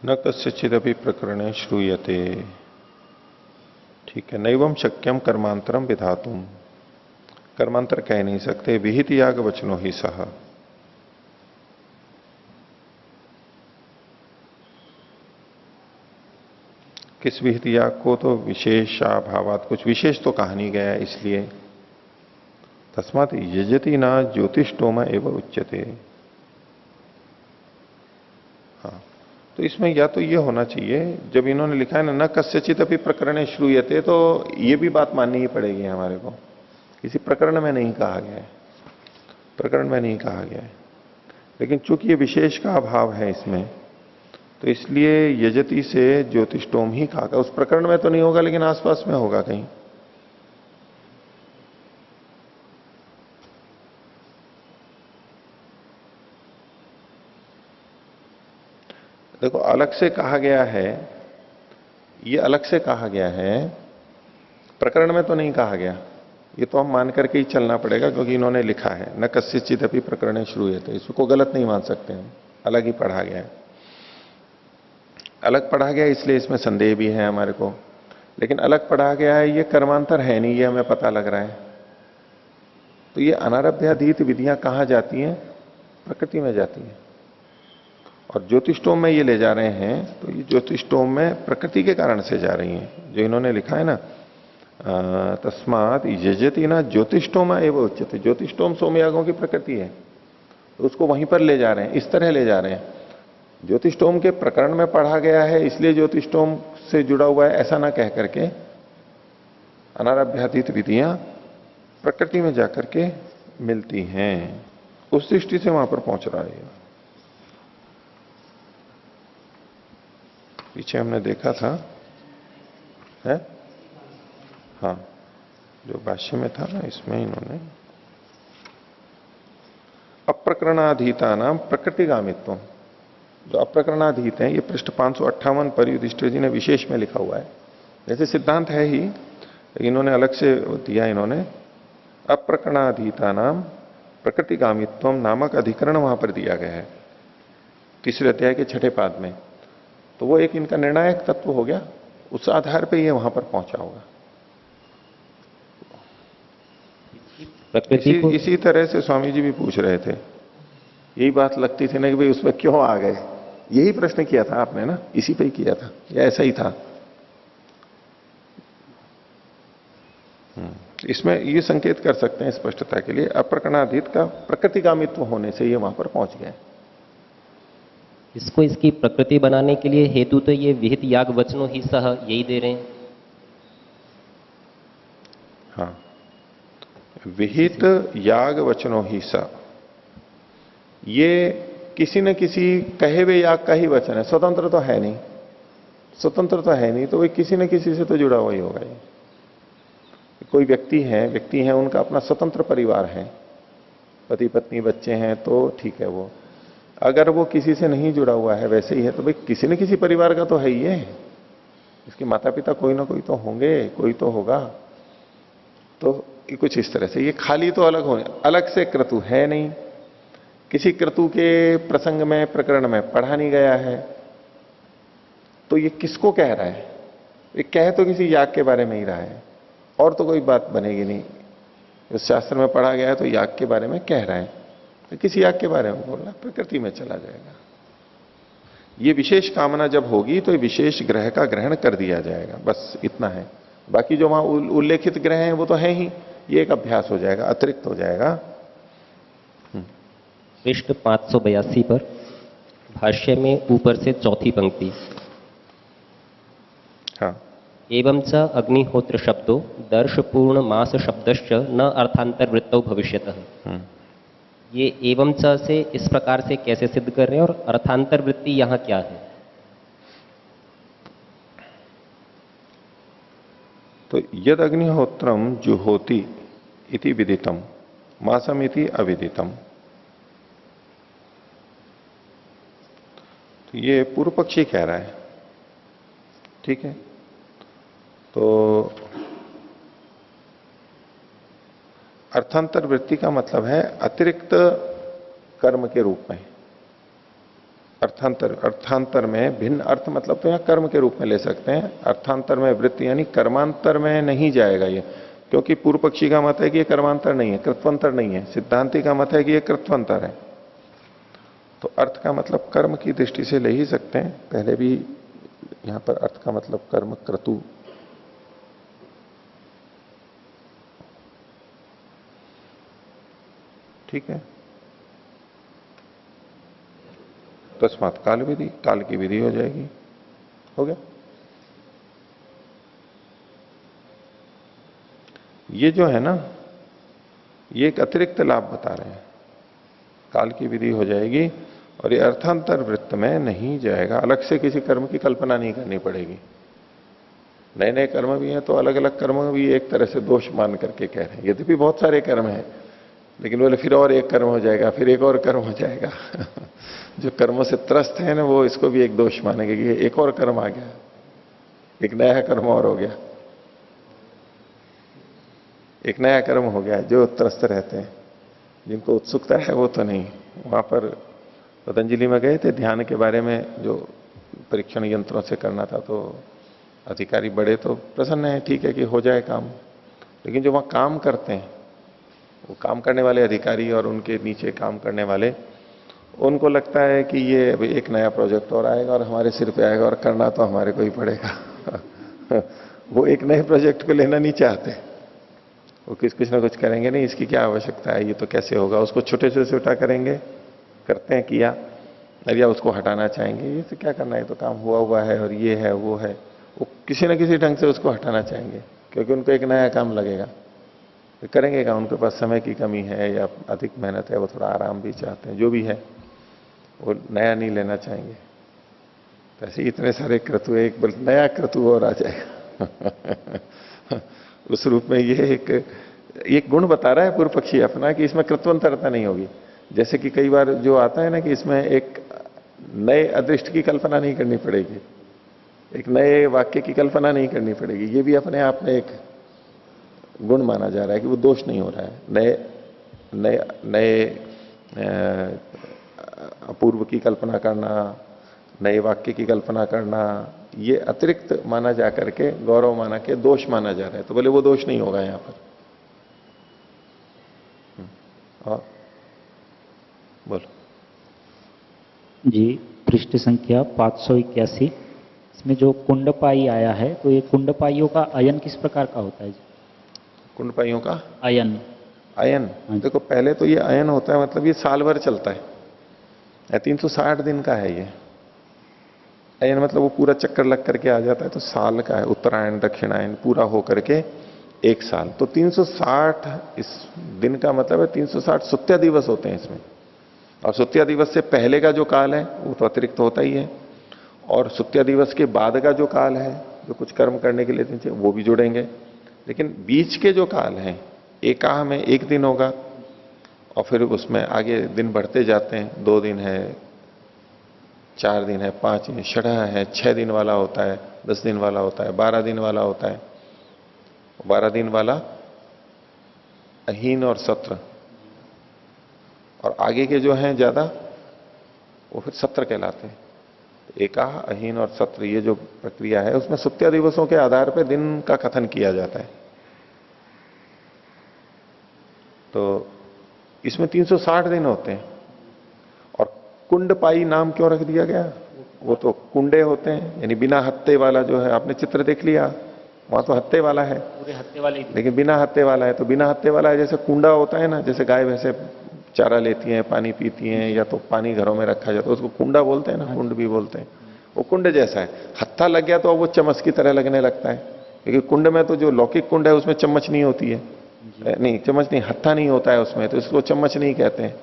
न कस्यचिदपि प्रकरणे श्रूयते, ठीक है। नैवम शक्यम कर्मांतरम विधातुम, कर्मांतर कह नहीं सकते। विहित याग वचनो ही सह, किस विहित याग को? तो विशेषाभावात, कुछ विशेष तो कहा नहीं गया है इसलिए। तस्मात् यजति ना ज्योतिषोम एवं उच्यते। हाँ, तो इसमें या तो ये होना चाहिए, जब इन्होंने लिखा है ना न कस्यचित अपि प्रकरणे श्रूयते, तो ये भी बात माननी ही पड़ेगी हमारे को, किसी प्रकरण में नहीं कहा गया है, प्रकरण में नहीं कहा गया है। लेकिन चूंकि ये विशेष का अभाव है इसमें, तो इसलिए यजति से ज्योतिषोम ही कहा। उस प्रकरण में तो नहीं होगा लेकिन आसपास में होगा कहीं। देखो अलग से कहा गया है, ये अलग से कहा गया है, प्रकरण में तो नहीं कहा गया। ये तो हम मान करके ही चलना पड़ेगा, क्योंकि इन्होंने लिखा है न कस्यचित अपि प्रकरणे श्रूयते, इसको गलत नहीं मान सकते हम, अलग ही पढ़ा गया है। अलग पढ़ा गया इसलिए इसमें संदेह भी है हमारे को, लेकिन अलग पढ़ा गया है, ये कर्मांतर है नहीं, ये हमें पता लग रहा है। तो ये अनारभ्याधीत विधियां कहां जाती हैं? प्रकृति में जाती हैं। और ज्योतिषोम में ये ले जा रहे हैं, तो ये ज्योतिषोम में प्रकृति के कारण से जा रही हैं। जो इन्होंने लिखा है ना तस्मात् यजति ना ज्योतिषोम एवं उच्यते, ज्योतिषोम सोमयागों की प्रकृति है, तो उसको वहीं पर ले जा रहे हैं, इस तरह ले जा रहे हैं। ज्योतिषोम के प्रकरण में पढ़ा गया है इसलिए ज्योतिषोम से जुड़ा हुआ है, ऐसा ना कह करके अनारभ्यातीत विधियां प्रकृति में जाकर के मिलती हैं, उस दृष्टि से वहां पर पहुंच रहा है। पीछे हमने देखा था है? हाँ, जो भाष्य में था ना, इसमें इन्होंने अप्रकरणाधीता नाम प्रकृतिगामित्व, जो अप्रकरणाधीत है, ये पृष्ठ 558 पर युधिष्ठिर जी ने विशेष में लिखा हुआ है। जैसे सिद्धांत है ही, इन्होंने अलग से दिया। इन्होंने अप्रकरणाधीता नाम प्रकृतिगामित्व नामक अधिकरण वहां पर दिया गया है, तीसरे अध्याय के 6ठे पाद में। तो वो एक इनका निर्णायक तत्व हो गया, उस आधार पर ये वहां पर पहुंचा होगा। इसी तरह से स्वामी जी भी पूछ रहे थे, यही बात लगती थी ना कि भाई उसमें क्यों आ गए, यही प्रश्न किया था आपने ना, इसी पे ही किया था या ऐसा ही था? इसमें ये संकेत कर सकते हैं स्पष्टता के लिए, अप्रकरणाधीत का प्रकृतिगामित्व होने से ये वहां पर पहुंच गए। इसको इसकी प्रकृति बनाने के लिए हेतु तो ये विहित याग वचनों ही सह यही दे रहे हैं। हाँ, विहित याग वचनों ही स, ये किसी न किसी कहे हुए याग का ही वचन है, स्वतंत्र तो है नहीं, स्वतंत्र तो है नहीं, तो वो किसी न किसी से तो जुड़ा हुआ ही होगा। ये कोई व्यक्ति है, उनका अपना स्वतंत्र परिवार है, पति पत्नी बच्चे हैं, तो ठीक है। वो अगर वो किसी से नहीं जुड़ा हुआ है, वैसे ही है, तो भाई किसी न किसी परिवार का तो है ही है, इसके माता पिता कोई ना कोई तो होंगे, कोई तो होगा। तो कुछ इस तरह से ये खाली तो अलग होने, अलग से क्रतु है नहीं, किसी क्रतु के प्रसंग में प्रकरण में पढ़ा नहीं गया है, तो ये किसको कह रहा है? ये कह तो किसी याग के बारे में ही रहा है, और तो कोई बात बनेगी नहीं। इस शास्त्र में पढ़ा गया है तो याग के बारे में कह रहा है, तो किसी याग के बारे में बोलना, प्रकृति में चला जाएगा। ये विशेष कामना जब होगी तो विशेष ग्रह का ग्रहण कर दिया जाएगा, बस इतना है। बाकी जो वहां उल्लेखित ग्रह हैं वो तो है ही, ये एक अभ्यास हो जाएगा, अतिरिक्त हो जाएगा। पृष्ठ 582 पर भाष्य में ऊपर से चौथी पंक्ति, हाँ, एवं च अग्निहोत्र शब्दो दर्शपूर्ण मास शब्दश्च न अर्थांतर वृत्तौ भविष्यतः। ये एवं च से इस प्रकार से कैसे सिद्ध कर रहे हैं और अर्थांतर वृत्ति यहाँ क्या है? तो यद अग्निहोत्रम जुहोति इति विदितम मासम इति अविदितम। तो ये पूर्व पक्षी कह रहा है, ठीक है। तो अर्थांतर वृत्ति का मतलब है अतिरिक्त कर्म के रूप में। अर्थांतर में भिन्न अर्थ मतलब तो यहां कर्म के रूप में ले सकते हैं। अर्थांतर में वृत्ति यानी कर्मांतर में नहीं जाएगा ये, क्योंकि पूर्व पक्षी का मत है कि ये कर्मांतर नहीं है, कृत्वंतर नहीं है। सिद्धांति का मत है कि ये कृत्वंतर है। तो अर्थ का मतलब कर्म की दृष्टि से ले ही सकते हैं। पहले भी यहां पर अर्थ का मतलब कर्म क्रतु, ठीक है। तस्मात् काल विधि, काल की विधि हो जाएगी। हो गया। ये जो है ना, ये एक अतिरिक्त लाभ बता रहे हैं। काल की विधि हो जाएगी और ये अर्थांतर वृत्त में नहीं जाएगा। अलग से किसी कर्म की कल्पना नहीं करनी पड़ेगी। नए नए कर्म भी हैं तो अलग अलग कर्म भी एक तरह से दोष मान करके कह रहे हैं। यद्यपि बहुत सारे कर्म हैं, लेकिन बोले फिर और एक कर्म हो जाएगा, फिर एक और कर्म हो जाएगा। जो कर्मों से त्रस्त है ना, वो इसको भी एक दोष मानेंगे कि एक और कर्म आ गया, एक नया कर्म और हो गया, एक नया कर्म हो गया। जो त्रस्त रहते हैं, जिनको उत्सुकता है, वो तो नहीं। वहां पर पतंजलि में गए थे, ध्यान के बारे में जो परीक्षण यंत्रों से करना था, तो अधिकारी बड़े तो प्रसन्न है, ठीक है कि हो जाए काम। लेकिन जो वहां काम करते हैं, वो काम करने वाले अधिकारी और उनके नीचे काम करने वाले, उनको लगता है कि ये अभी एक नया प्रोजेक्ट और आएगा और हमारे सिर पे आएगा और करना तो हमारे को ही पड़ेगा। वो एक नए प्रोजेक्ट को लेना नहीं चाहते। वो कुछ ना कुछ करेंगे, नहीं इसकी क्या आवश्यकता है, ये तो कैसे होगा। उसको छोटे से छोटा करेंगे, करते हैं किया, या उसको हटाना चाहेंगे। ये तो क्या करना है, तो काम हुआ हुआ है और ये है वो है। वो किसी ना किसी ढंग से उसको हटाना चाहेंगे, क्योंकि उनको एक नया काम लगेगा। तो करेंगे क्या, उनके पास समय की कमी है या अधिक मेहनत है, वो थोड़ा आराम भी चाहते हैं, जो भी है वो नया नहीं लेना चाहेंगे। तो ऐसे इतने सारे क्रतु, एक नया क्रतु और आ जाएगा। उस रूप में ये एक गुण बता रहा है पूर्व पक्षी अपना, कि इसमें कृत्वंतरता नहीं होगी। जैसे कि कई बार जो आता है ना, कि इसमें एक नए अदृष्ट की कल्पना नहीं करनी पड़ेगी, एक नए वाक्य की कल्पना नहीं करनी पड़ेगी। ये भी अपने आप में एक गुण माना जा रहा है कि वो दोष नहीं हो रहा है। नए नए नए अपूर्व की कल्पना करना, नए वाक्य की कल्पना करना, ये अतिरिक्त माना जा करके, गौरव माना के दोष माना जा रहा है। तो बोले वो दोष नहीं होगा यहां पर। और बोलो जी। पृष्ठ संख्या 581, इसमें जो कुंडपाई आया है, तो ये कुंडपाइयों का अयन किस प्रकार का होता है जी? कुंडपाइयों का अयन। अयन, देखो पहले तो ये अयन होता है, मतलब ये साल भर चलता है। 360 दिन का है ये अयन। मतलब वो पूरा चक्कर लग करके आ जाता है, तो साल का है। उत्तरायण दक्षिणायन पूरा हो करके एक साल। तो 360 इस दिन का मतलब है 360 सुत्या दिवस होते हैं इसमें। और सुत्या दिवस से पहले का जो काल है वो तो अतिरिक्त होता ही है, और सुत्या दिवस के बाद का जो काल है, जो कुछ कर्म करने के लिए दिन चाहिए, वो भी जुड़ेंगे। लेकिन बीच के जो काल हैं, एकाह में एक दिन होगा, और फिर उसमें आगे दिन बढ़ते जाते हैं। 2 दिन है, 4 दिन है, 5 दिन, षढ़ है, 6 दिन वाला होता है, 10 दिन वाला होता है, 12 दिन वाला होता है। 12 दिन वाला अहीन और सत्र, और आगे के जो हैं ज्यादा, वो फिर सत्र कहलाते हैं। एकाह, अहीन और सत्र, ये जो प्रक्रिया है, उसमें सुत्या दिवसों के आधार पर दिन का कथन किया जाता है। तो इसमें 360 दिन होते हैं। और कुंडपाई नाम क्यों रख दिया गया? वो तो कुंडे होते हैं, यानी बिना हत्ते वाला जो है। आपने चित्र देख लिया, वहां तो हत्ते वाला है, पूरे हत्ते वाले, लेकिन बिना हत्ते वाला है। तो बिना हत्ते वाला है, जैसे कुंडा होता है ना, जैसे गाय भैंसे चारा लेती हैं, पानी पीती हैं, या तो पानी घरों में रखा जाता है, उसको कुंडा बोलते हैं ना, कुंड भी बोलते हैं। वो कुंड जैसा है। हत्था लग गया तो वो चमस की तरह लगने लगता है। क्योंकि कुंड में तो जो लौकिक कुंड है उसमें चम्मच नहीं होती है, नहीं चम्मच नहीं, हत्था नहीं होता है उसमें, तो इसको चम्मच नहीं कहते हैं।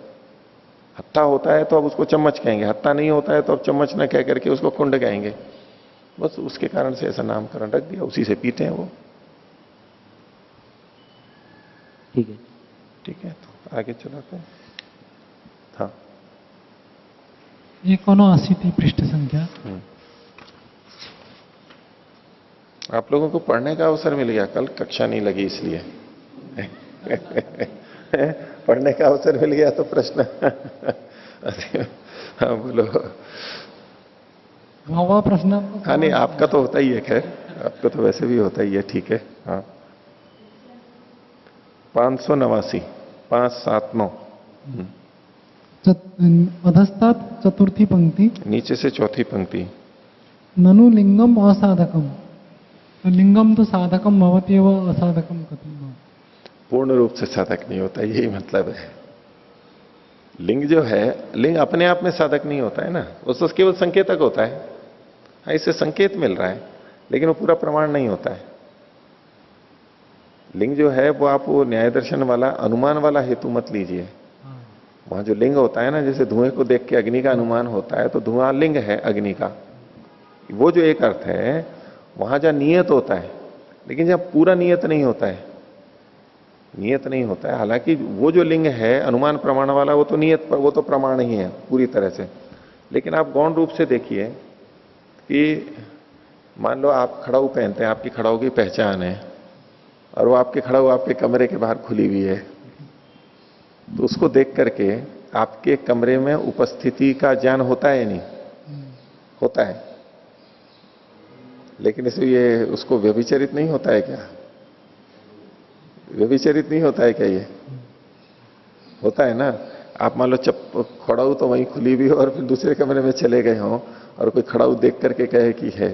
हत्था होता है तो अब उसको चम्मच कहेंगे, हत्था नहीं होता है तो अब चम्मच ना कह करके उसको कुंड कहेंगे। बस उसके कारण से ऐसा नामकरण रख दिया, उसी से पीते हैं वो। ठीक है। ठीक है, तो आगे चलाते हैं। हाँ, ये कोनो 80 थी पृष्ठ संख्या। आप लोगों को पढ़ने का अवसर मिल गया, कल कक्षा नहीं लगी इसलिए पढ़ने का अवसर मिल गया तो प्रश्न हाँ बोलो। वह प्रश्न। हाँ नहीं, आपका तो होता ही है, खैर आपका तो वैसे भी होता ही है, ठीक है। हाँ 589, 579 अधस्तात् चतुर्थी पंक्ति, नीचे से चौथी पंक्ति। ननु लिंगम असाधकम, तो लिंगम तो साधकम भवति एवं असाधकम कथम भवति। पूर्ण रूप से साधक नहीं होता, यही मतलब है। लिंग जो है, लिंग अपने आप में साधक नहीं होता है ना, वो तो केवल संकेतक होता है। हाँ, इससे संकेत मिल रहा है लेकिन वो पूरा प्रमाण नहीं होता है। लिंग जो है वो आप वो न्याय दर्शन वाला अनुमान वाला हेतु मत लीजिए। वहां जो लिंग होता है ना, जैसे धुएं को देख के अग्नि का अनुमान होता है, तो धुआं लिंग है अग्नि का, वो जो एक अर्थ है। वहां जहां नियत होता है, लेकिन जहां पूरा नियत नहीं होता है, नियत नहीं होता है। हालांकि वो जो लिंग है अनुमान प्रमाण वाला, वो तो नियत पर, वो तो प्रमाण ही है पूरी तरह से। लेकिन आप गौण रूप से देखिए कि मान लो आप खड़ाऊ पहनते हैं, आपकी खड़ाऊ की पहचान है, और वो आपके खड़ाऊ आपके कमरे के बाहर खुली हुई है, तो उसको देख करके आपके कमरे में उपस्थिति का ज्ञान होता है या नहीं होता है? लेकिन इसमें ये उसको व्यभिचरित नहीं होता है क्या? व्यभिचरित नहीं होता है क्या? ये होता है ना। आप मान लो खड़ाऊ तो वहीं खुली भी हो और फिर दूसरे कमरे में चले गए हो, और कोई खड़ाऊ देख करके कहे कि है,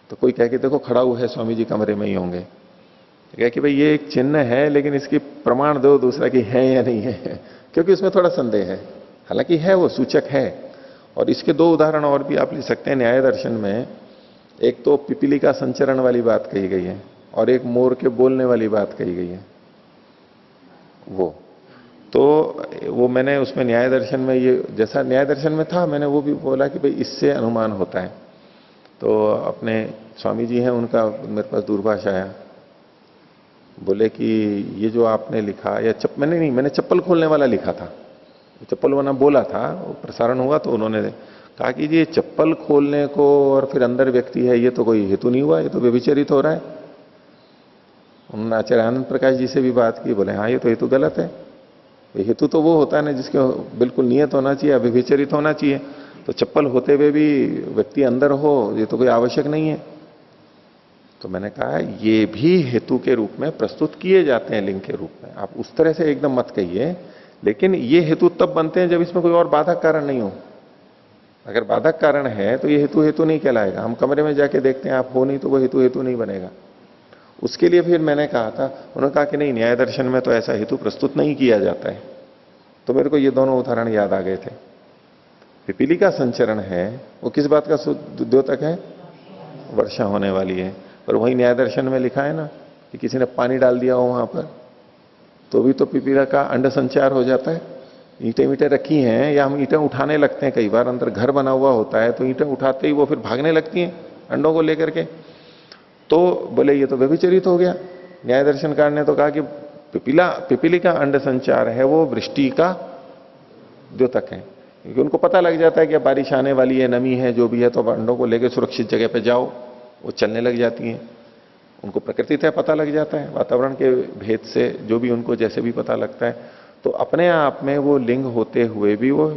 तो कोई कहे कि देखो खड़ाऊ है, स्वामी जी कमरे में ही होंगे। कहे कि भाई ये एक चिन्ह है, लेकिन इसकी प्रमाण दो दूसरा कि है या नहीं है, क्योंकि उसमें थोड़ा संदेह है। हालांकि है, वो सूचक है। और इसके दो उदाहरण और भी आप ले सकते हैं न्याय दर्शन में। एक तो पिपीली का संचरण वाली बात कही गई है, और एक मोर के बोलने वाली बात कही गई है। वो मैंने उसमें न्याय दर्शन में, ये जैसा न्याय दर्शन में था, मैंने वो भी बोला कि भाई इससे अनुमान होता है। तो अपने स्वामी जी हैं, उनका मेरे पास दूरभाष आया, बोले कि ये जो आपने लिखा, या मैंने चप्पल खोलने वाला लिखा था, चप्पल वाला बोला था, वो प्रसारण हुआ, तो उन्होंने कहा कि ये चप्पल खोलने को और फिर अंदर व्यक्ति है, ये तो कोई हेतु नहीं हुआ, ये तो व्यभिचरित हो रहा है। उन्होंने आचार्य आनंद प्रकाश जी से भी बात की, बोले हाँ ये तो हेतु गलत है। हेतु तो वो होता है ना जिसके बिल्कुल नियत होना चाहिए, अव्यभिचरित होना चाहिए। तो चप्पल होते हुए भी व्यक्ति अंदर हो, ये तो कोई आवश्यक नहीं है। तो मैंने कहा ये भी हेतु के रूप में प्रस्तुत किए जाते हैं, लिंग के रूप में। आप उस तरह से एकदम मत कहिए, लेकिन ये हेतु तब बनते हैं जब इसमें कोई और बाधक कारण नहीं हो। अगर बाधक कारण है तो ये हेतु नहीं कहलाएगा। हम कमरे में जाके देखते हैं, आप हो नहीं, तो वो हेतु नहीं बनेगा। उसके लिए फिर मैंने कहा था, उन्होंने कहा कि नहीं, न्याय दर्शन में तो ऐसा हेतु प्रस्तुत नहीं किया जाता है। तो मेरे को ये दोनों उदाहरण याद आ गए थे। पिपीली का संचरण है, वो किस बात का द्योतक है? वर्षा होने वाली है। पर वही न्याय दर्शन में लिखा है ना कि किसी ने पानी डाल दिया हो वहां पर, तो भी तो पिपीला का अंड संचार हो जाता है। ईंटें रखी हैं, या हम ईंटें उठाने लगते हैं, कई बार अंदर घर बना हुआ होता है, तो ईंटें उठाते ही वो फिर भागने लगती हैं अंडों को लेकर के। तो बोले ये तो व्यभिचरित हो गया। न्याय दर्शनकार ने तो कहा कि पिपीली का अंड संचार है, वो वृष्टि का द्योतक है, क्योंकि उनको पता लग जाता है कि अब बारिश आने वाली है, नमी है, जो भी है, तो अंडों को लेकर सुरक्षित जगह पे जाओ, वो चलने लग जाती हैं। उनको प्रकृति तय पता लग जाता है, वातावरण के भेद से जो भी उनको जैसे भी पता लगता है। तो अपने आप में वो लिंग होते हुए भी वो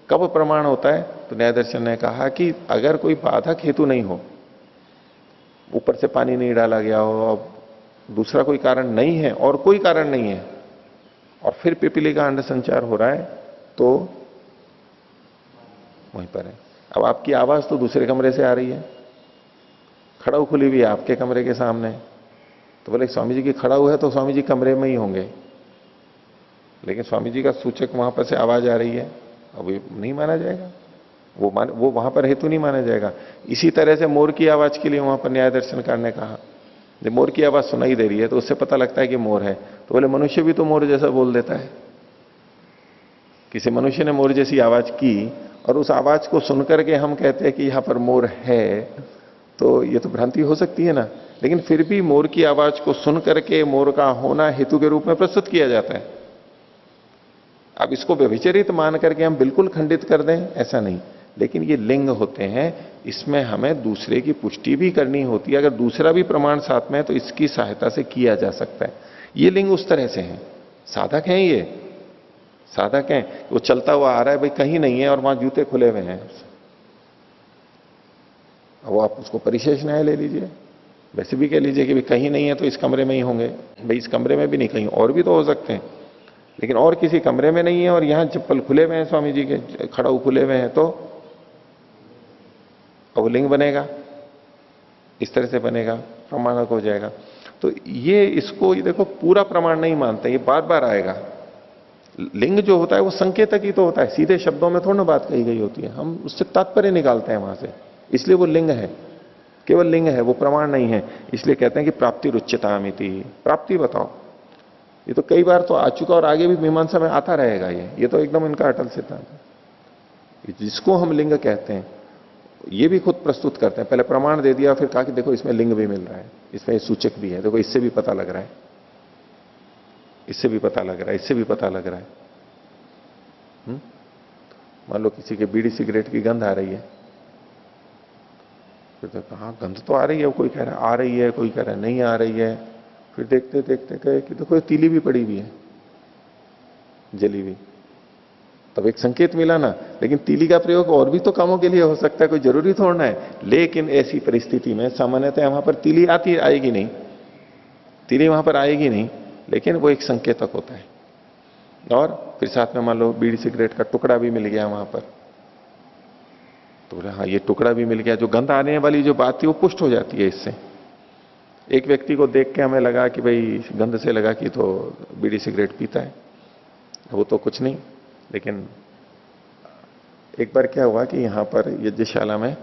कब प्रमाण होता है? तो न्याय दर्शन ने कहा कि अगर कोई बाधक हेतु नहीं हो, ऊपर से पानी नहीं डाला गया हो, अब दूसरा कोई कारण नहीं है और कोई कारण नहीं है, और फिर पिपीली का अंड संचार हो रहा है, तो वहीं पर है। अब आपकी आवाज तो दूसरे कमरे से आ रही है, खड़ाऊ खुली हुई है आपके कमरे के सामने, तो बोले स्वामी जी की खड़ाऊ है तो स्वामी जी कमरे में ही होंगे, लेकिन स्वामी जी का सूचक वहां पर से आवाज आ रही है, अब ये नहीं माना जाएगा, वो वहां पर हेतु नहीं माना जाएगा। इसी तरह से मोर की आवाज के लिए वहां पर न्याय दर्शनकार ने कहा जब मोर की आवाज सुनाई दे रही है तो उससे पता लगता है कि मोर है, तो बोले मनुष्य भी तो मोर जैसा बोल देता है। किसी मनुष्य ने मोर जैसी आवाज की और उस आवाज को सुनकर के हम कहते हैं कि यहां पर मोर है, तो ये तो भ्रांति हो सकती है ना। लेकिन फिर भी मोर की आवाज को सुन करके मोर का होना हेतु के रूप में प्रस्तुत किया जाता है। अब इसको व्यभिचरित मान करके हम बिल्कुल खंडित कर दें ऐसा नहीं, लेकिन ये लिंग होते हैं, इसमें हमें दूसरे की पुष्टि भी करनी होती है। अगर दूसरा भी प्रमाण साथ में है तो इसकी सहायता से किया जा सकता है। ये लिंग उस तरह से हैं, साधक हैं ये, साधक हैं। वो चलता हुआ आ रहा है, भाई कहीं नहीं है और वहां जूते खुले हुए हैं, वो आप उसको परिशेष न्याय ले लीजिए। वैसे भी कह लीजिए कि भाई कहीं नहीं है तो इस कमरे में ही होंगे, भाई इस कमरे में भी नहीं, कहीं और भी तो हो सकते हैं, लेकिन और किसी कमरे में नहीं है और यहां चप्पल खुले हुए हैं स्वामी जी के, खड़ा खुले हुए हैं, तो अब लिंग बनेगा, इस तरह से बनेगा, प्रमाणक हो जाएगा। तो ये इसको ये देखो पूरा प्रमाण नहीं मानते, ये बार बार आएगा। लिंग जो होता है वो संकेतक ही तो होता है, सीधे शब्दों में थोड़ा ना बात कही गई होती है, हम उससे तात्पर्य निकालते हैं वहां से, इसलिए वो लिंग है, केवल लिंग है, वो प्रमाण नहीं है। इसलिए कहते हैं कि प्राप्ति रुच्यतामिति, प्राप्ति बताओ। ये तो कई बार तो आ चुका और आगे भी मीमांसा में आता रहेगा, ये तो एकदम इनका अटल सिद्धांत है। जिसको हम लिंग कहते हैं ये भी खुद प्रस्तुत करते हैं, पहले प्रमाण दे दिया, फिर कहा कि देखो इसमें लिंग भी मिल रहा है, इसमें सूचक भी है, देखो इससे भी पता लग रहा है, इससे भी पता लग रहा है, इससे भी पता लग रहा है। मान लो किसी के बीड़ी सिगरेट की गंध आ रही है, फिर तो कहा गंध तो आ रही है, कोई कह रहा है आ रही है, कोई कह रहा है नहीं आ रही है, फिर देखते देखते कहे कि देखो तीली भी पड़ी हुई है, जली हुई, तब एक संकेत मिला ना। लेकिन तीली का प्रयोग और भी तो कामों के लिए हो सकता है, कोई जरूरी थोड़ा है। लेकिन ऐसी परिस्थिति में सामान्यतः वहां पर तीली आएगी नहीं, तीली वहां पर आएगी नहीं, लेकिन वो एक संकेतक होता है। और फिर साथ में मान लो बीड़ी सिगरेट का टुकड़ा भी मिल गया वहां पर, तो बोले हाँ ये टुकड़ा भी मिल गया, जो गंध आने वाली जो बात थी वो पुष्ट हो जाती है इससे। एक व्यक्ति को देख के हमें लगा कि भाई गंध से लगा कि तो बीड़ी सिगरेट पीता है, वो तो कुछ नहीं। लेकिन एक बार क्या हुआ कि यहां पर यज्ञशाला में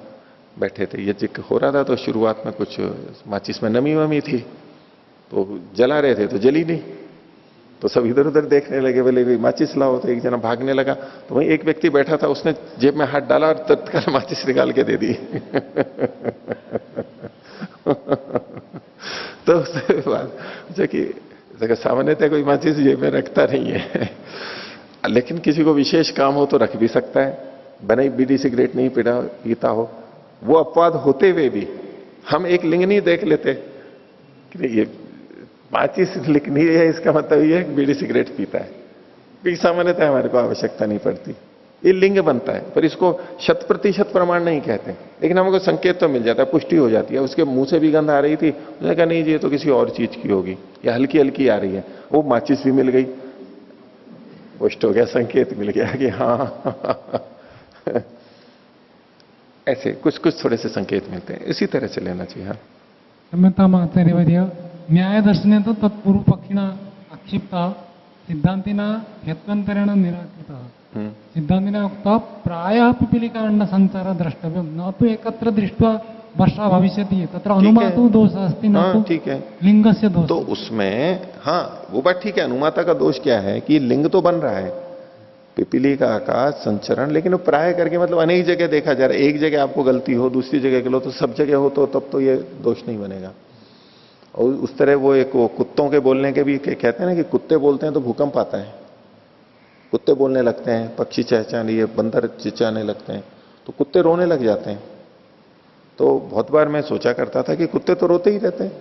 बैठे थे, यज्ञ हो रहा था, तो शुरुआत में कुछ माचिस में नमी वमी थी, तो जला रहे थे तो जली नहीं, तो सब इधर उधर देखने लगे, बोले भाई माचिस लाओ, तो एक जना भागने लगा, तो वहीं एक व्यक्ति बैठा था, उसने जेब में हाथ डाला और तत्काल माचिस निकाल के दे दी। तो उसके बाद जो कि सामान्यतः कोई माचिस जेब में रखता नहीं है, लेकिन किसी को विशेष काम हो तो रख भी सकता है, बने बीड़ी सिगरेट नहीं पीता हो। वो अपवाद होते हुए भी हम एक लिंग नहीं देख लेते कि ये माचिस लिखनी है, इसका मतलब ये बीड़ी सिगरेट पीता है, क्योंकि सामान्यतः हमारे को आवश्यकता नहीं पड़ती, ये लिंग बनता है। पर इसको 100% प्रमाण नहीं कहते, लेकिन हमको संकेत तो मिल जाता है, पुष्टि हो जाती है। उसके मुंह से भी गंध आ रही थी, उसने कहा नहीं जी ये तो किसी और चीज की होगी, या हल्की हल्की आ रही है, वो माचिस भी मिल गई, पुष्ट हो गया, संकेत मिल गया कि हाँ। ऐसे कुछ कुछ थोड़े से संकेत मिलते हैं, इसी तरह से लेना चाहिए। हाँ क्षम्यताम् आचार्यवर्य, न्यायदर्शने तो तत्पूर्व पक्षिणा आक्षिप्तः सिद्धान्तिना हेत्वन्तरेण निराकृतः। सिद्धान्तिना उक्तः प्रायः पिपीलिकाण्ड संचार द्रष्टव्यम, न तो एकत्र दृष्ट्वा वर्षा भविष्यति, तत्र अनुमातो दोषः अस्ति, न तो ठीक है, लिंगस्य दोष। तो उसमें हाँ वो बात ठीक है, अनुमाता का दोष क्या है कि लिंग तो बन रहा है पिपीलिका का संचरण, लेकिन वो प्राय करके मतलब अनेक जगह देखा जा रहा है, एक जगह आपको गलती हो दूसरी जगह के लो तो सब जगह हो, तो तब तो ये दोष नहीं बनेगा। और उस तरह वो एक वो कुत्तों के बोलने के भी कहते हैं ना कि कुत्ते बोलते हैं तो भूकंप आता है, कुत्ते बोलने लगते हैं, पक्षी चहचहाने, ये बंदर चिल्लाने लगते हैं, तो कुत्ते रोने लग जाते हैं। तो बहुत बार मैं सोचा करता था कि कुत्ते तो रोते ही रहते हैं,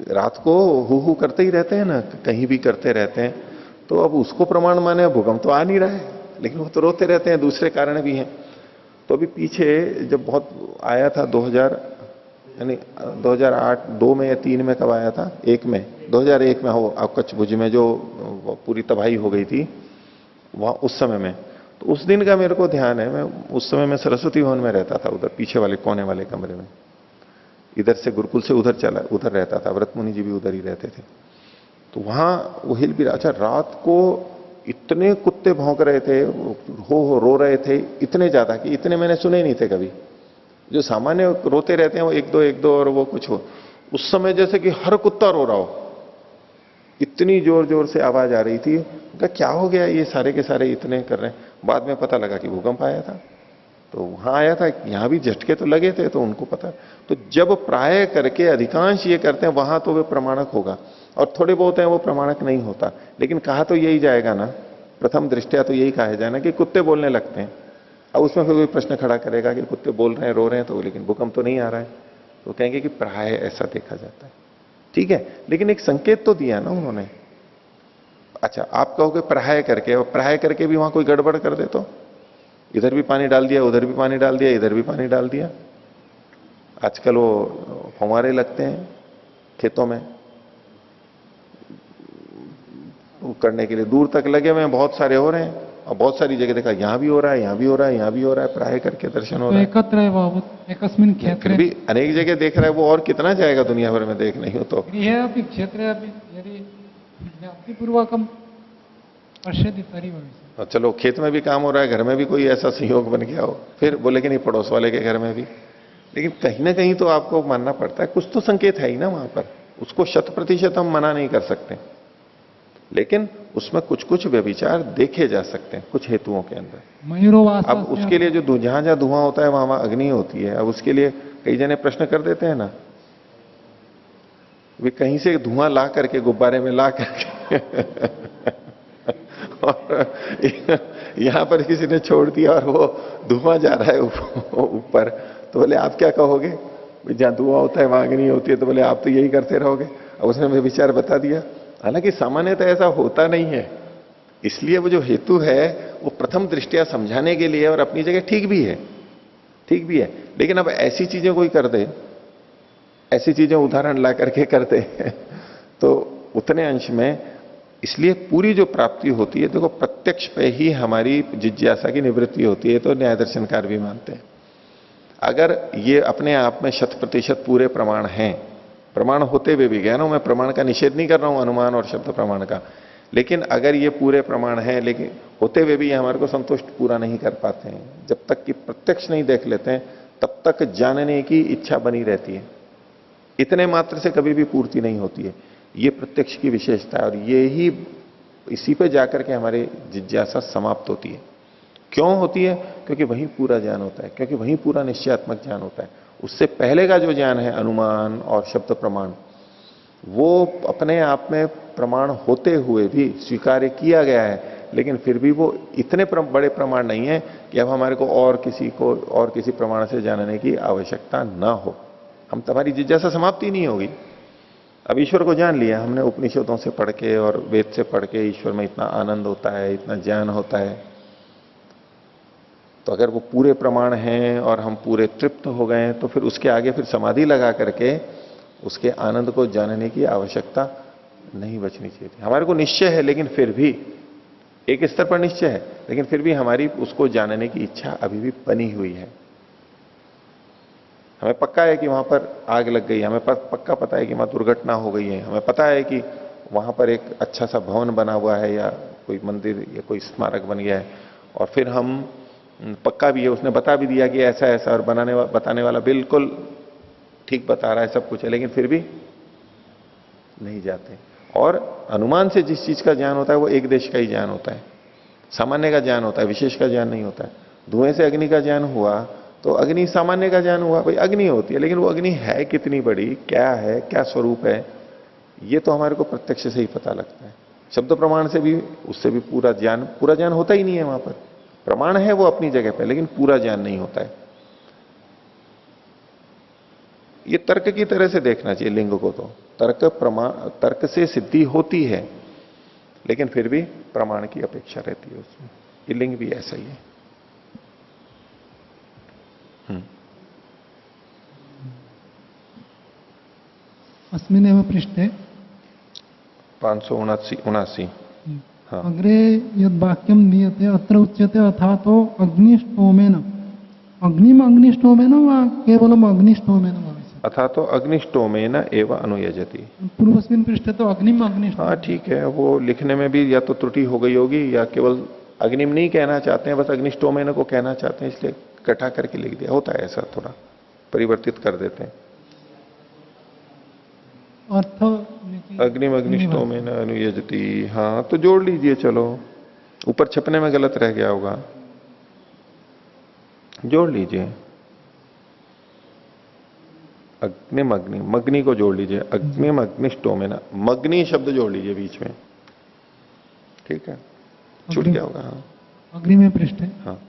रात को हु करते ही रहते हैं ना, कहीं भी करते रहते हैं, तो अब उसको प्रमाण माने, भूकंप तो आ नहीं रहा है, लेकिन वो तो रोते रहते हैं, दूसरे कारण भी हैं। तो अभी पीछे जब बहुत आया था 2008 2 में या 3 में कब आया था, 1 में 2001 में हो कच्छ भुज में जो पूरी तबाही हो गई थी वहां, उस समय में, तो उस दिन का मेरे को ध्यान है, मैं उस समय में सरस्वती भवन में रहता था, उधर पीछे वाले कोने वाले कमरे में, इधर से गुरुकुल से उधर रहता था, व्रत मुनि जी भी उधर ही रहते थे। तो वहां वो हिल भी रहा, अच्छा रात को इतने कुत्ते भौंक रहे थे, हो रो रहे थे, इतने ज्यादा कि इतने मैंने सुने नहीं थे कभी। जो सामान्य रोते रहते हैं वो एक दो और वो कुछ हो, उस समय जैसे कि हर कुत्ता रो रहा हो, इतनी जोर जोर से आवाज आ रही थी। उनका क्या हो गया, ये सारे के सारे इतने कर रहे हैं। बाद में पता लगा कि भूकंप आया था, तो वहां आया था, यहां भी झटके तो लगे थे, तो उनको पता। तो जब प्राय करके अधिकांश ये करते हैं, वहां तो वे प्रमाणक होगा, और थोड़े बहुत हैं वो प्रमाणक नहीं होता। लेकिन कहा तो यही जाएगा ना, प्रथम दृष्टया तो यही कहा जाए ना कि कुत्ते बोलने लगते हैं। अब उसमें फिर कोई प्रश्न खड़ा करेगा कि कुत्ते बोल रहे हैं, रो रहे हैं, तो लेकिन भूकंप तो नहीं आ रहा है, तो कहेंगे कि प्राय ऐसा देखा जाता है। ठीक है, लेकिन एक संकेत तो दिया ना उन्होंने। अच्छा, आप कहोगे प्राय करके, और प्राय करके भी वहां कोई गड़बड़ कर दे तो इधर भी पानी डाल दिया, उधर भी पानी डाल दिया, इधर भी पानी डाल दिया। आजकल वो फव्वारे लगते हैं खेतों में, वो करने के लिए दूर तक लगे हुए हैं, बहुत सारे हो रहे हैं, और बहुत सारी जगह देखा यहां भी हो रहा है, यहां भी हो रहा है, यहां भी हो रहा है, प्राय करके दर्शन हो तो रहा है। एकत्र है बाबू, एकस्मिन फिर क्षेत्रे भी अनेक जगह देख रहा है वो, और कितना जाएगा दुनिया भर में देख नहीं हो तो। गृहे अपि क्षेत्रे अपि यदि ज्ञातिपूर्वकं पश्यति तर्हि भविष्यति। और चलो खेत में भी काम हो रहा है, घर में भी कोई ऐसा संयोग बन गया हो, फिर बोले कि नहीं पड़ोस वाले के घर में भी। लेकिन कहीं ना कहीं तो आपको मानना पड़ता है, कुछ तो संकेत है ही ना वहां पर। उसको 100% हम मना नहीं कर सकते, लेकिन उसमें कुछ कुछ व्यभिचार देखे जा सकते हैं कुछ हेतुओं के अंदर। मयूरोवास अब उसके लिए जो जहां जहां धुआं होता है वहां वहां अग्नि होती है। अब उसके लिए कई जने प्रश्न कर देते हैं ना, वे कहीं से धुआं ला करके, गुब्बारे में ला करके और यहां पर किसी ने छोड़ दिया और वो धुआं जा रहा है ऊपर, तो बोले आप क्या कहोगे? जहां धुआं होता है वहां अग्नि होती है, तो बोले आप तो यही करते रहोगे। अब उसने विचार बता दिया। हालांकि सामान्यतः ऐसा होता नहीं है, इसलिए वो जो हेतु है वो प्रथम दृष्टिया समझाने के लिए, और अपनी जगह ठीक भी है, ठीक भी है। लेकिन अब ऐसी चीजें कोई कर दे, ऐसी चीजें उदाहरण ला करके करते हैं तो उतने अंश में, इसलिए पूरी जो प्राप्ति होती है, देखो प्रत्यक्ष पे ही हमारी जिज्ञासा की निवृत्ति होती है, तो न्याय दर्शनकार भी मानते हैं। अगर ये अपने आप में 100% पूरे प्रमाण हैं, प्रमाण होते हुए भी, ज्ञानों में प्रमाण का निषेध नहीं कर रहा हूं, अनुमान और शब्द प्रमाण का, लेकिन अगर ये पूरे प्रमाण हैं, लेकिन होते हुए भी ये हमारे को संतुष्ट पूरा नहीं कर पाते हैं, जब तक कि प्रत्यक्ष नहीं देख लेते हैं तब तक जानने की इच्छा बनी रहती है, इतने मात्र से कभी भी पूर्ति नहीं होती है। ये प्रत्यक्ष की विशेषता है, और ये ही इसी पे जाकर के हमारी जिज्ञासा समाप्त होती है। क्यों होती है? क्योंकि वही पूरा ज्ञान होता है, क्योंकि वही पूरा निश्चयात्मक ज्ञान होता है। उससे पहले का जो ज्ञान है, अनुमान और शब्द प्रमाण, वो अपने आप में प्रमाण होते हुए भी स्वीकार्य किया गया है, लेकिन फिर भी वो इतने बड़े प्रमाण नहीं है कि अब हमारे को और किसी प्रमाण से जानने की आवश्यकता ना हो। हम, तुम्हारी जिज्ञासा समाप्ति नहीं होगी। अब ईश्वर को जान लिया हमने, उपनिषदों से पढ़ के और वेद से पढ़ के, ईश्वर में इतना आनंद होता है, इतना ज्ञान होता है, तो अगर वो पूरे प्रमाण हैं और हम पूरे तृप्त हो गए हैं, तो फिर उसके आगे फिर समाधि लगा करके उसके आनंद को जानने की आवश्यकता नहीं बचनी चाहिए थी। हमारे को निश्चय है, लेकिन फिर भी एक स्तर पर निश्चय है, लेकिन फिर भी हमारी उसको जानने की इच्छा अभी भी बनी हुई है। हमें पक्का है कि वहां पर आग लग गई, हमें पक्का पता है कि वहां दुर्घटना हो गई है, हमें पता है कि वहां पर एक अच्छा सा भवन बना हुआ है, या कोई मंदिर या कोई स्मारक बन गया है, और फिर हम पक्का भी है, उसने बता भी दिया कि ऐसा ऐसा, और बताने वाला बिल्कुल ठीक बता रहा है, सब कुछ है, लेकिन फिर भी नहीं जाते। और अनुमान से जिस चीज का ज्ञान होता है वो एक देश का ही ज्ञान होता है, सामान्य का ज्ञान होता है, विशेष का ज्ञान नहीं होता है। धुएं से अग्नि का ज्ञान हुआ तो अग्नि सामान्य का ज्ञान हुआ, भाई अग्नि होती है, लेकिन वो अग्नि है कितनी बड़ी, क्या है, क्या स्वरूप है, ये तो हमारे को प्रत्यक्ष से ही पता लगता है। शब्द प्रमाण से भी, उससे भी पूरा ज्ञान होता ही नहीं है। वहां पर प्रमाण है वो अपनी जगह पे, लेकिन पूरा ज्ञान नहीं होता है। ये तर्क की तरह से देखना चाहिए लिंग को, तो तर्क से सिद्धि होती है, लेकिन फिर भी प्रमाण की अपेक्षा रहती है उसमें। ये लिंग भी ऐसा ही है। अस्मिन्नेव पृष्ठे 579। हाँ। अग्रे यद वाक्यम दीयते अत्र उच्यते अथा तो अग्निष्टोमेन, अग्निष्टोमेन वा केवलम अग्निष्टोमेन भविष्यति? अथा तो अग्निष्टोमेन एव अनुयजति। पूर्वस्मिन् पृष्ठे तो अग्निष्टोमेन। हाँ ठीक है, वो लिखने में भी या तो त्रुटि हो गई होगी, या केवल अग्निम नहीं कहना चाहते हैं, बस अग्निष्टोमेन को कहना चाहते हैं, इसलिए इकट्ठा करके लिख दिया। होता है ऐसा, थोड़ा परिवर्तित कर देते हैं। अर्थ नीचे अग्निमग्निष्टोमेन अनुयजति। हाँ तो जोड़ लीजिए, चलो ऊपर छपने में गलत रह गया होगा, जोड़ लीजिए। अग्निमग्नि, मग्नि को जोड़ लीजिए, अग्निमग्निष्टोमेन, मग्नि शब्द जोड़ लीजिए बीच में, ठीक है, छूट गया होगा। हाँ अग्नि में पृष्ठ है। हाँ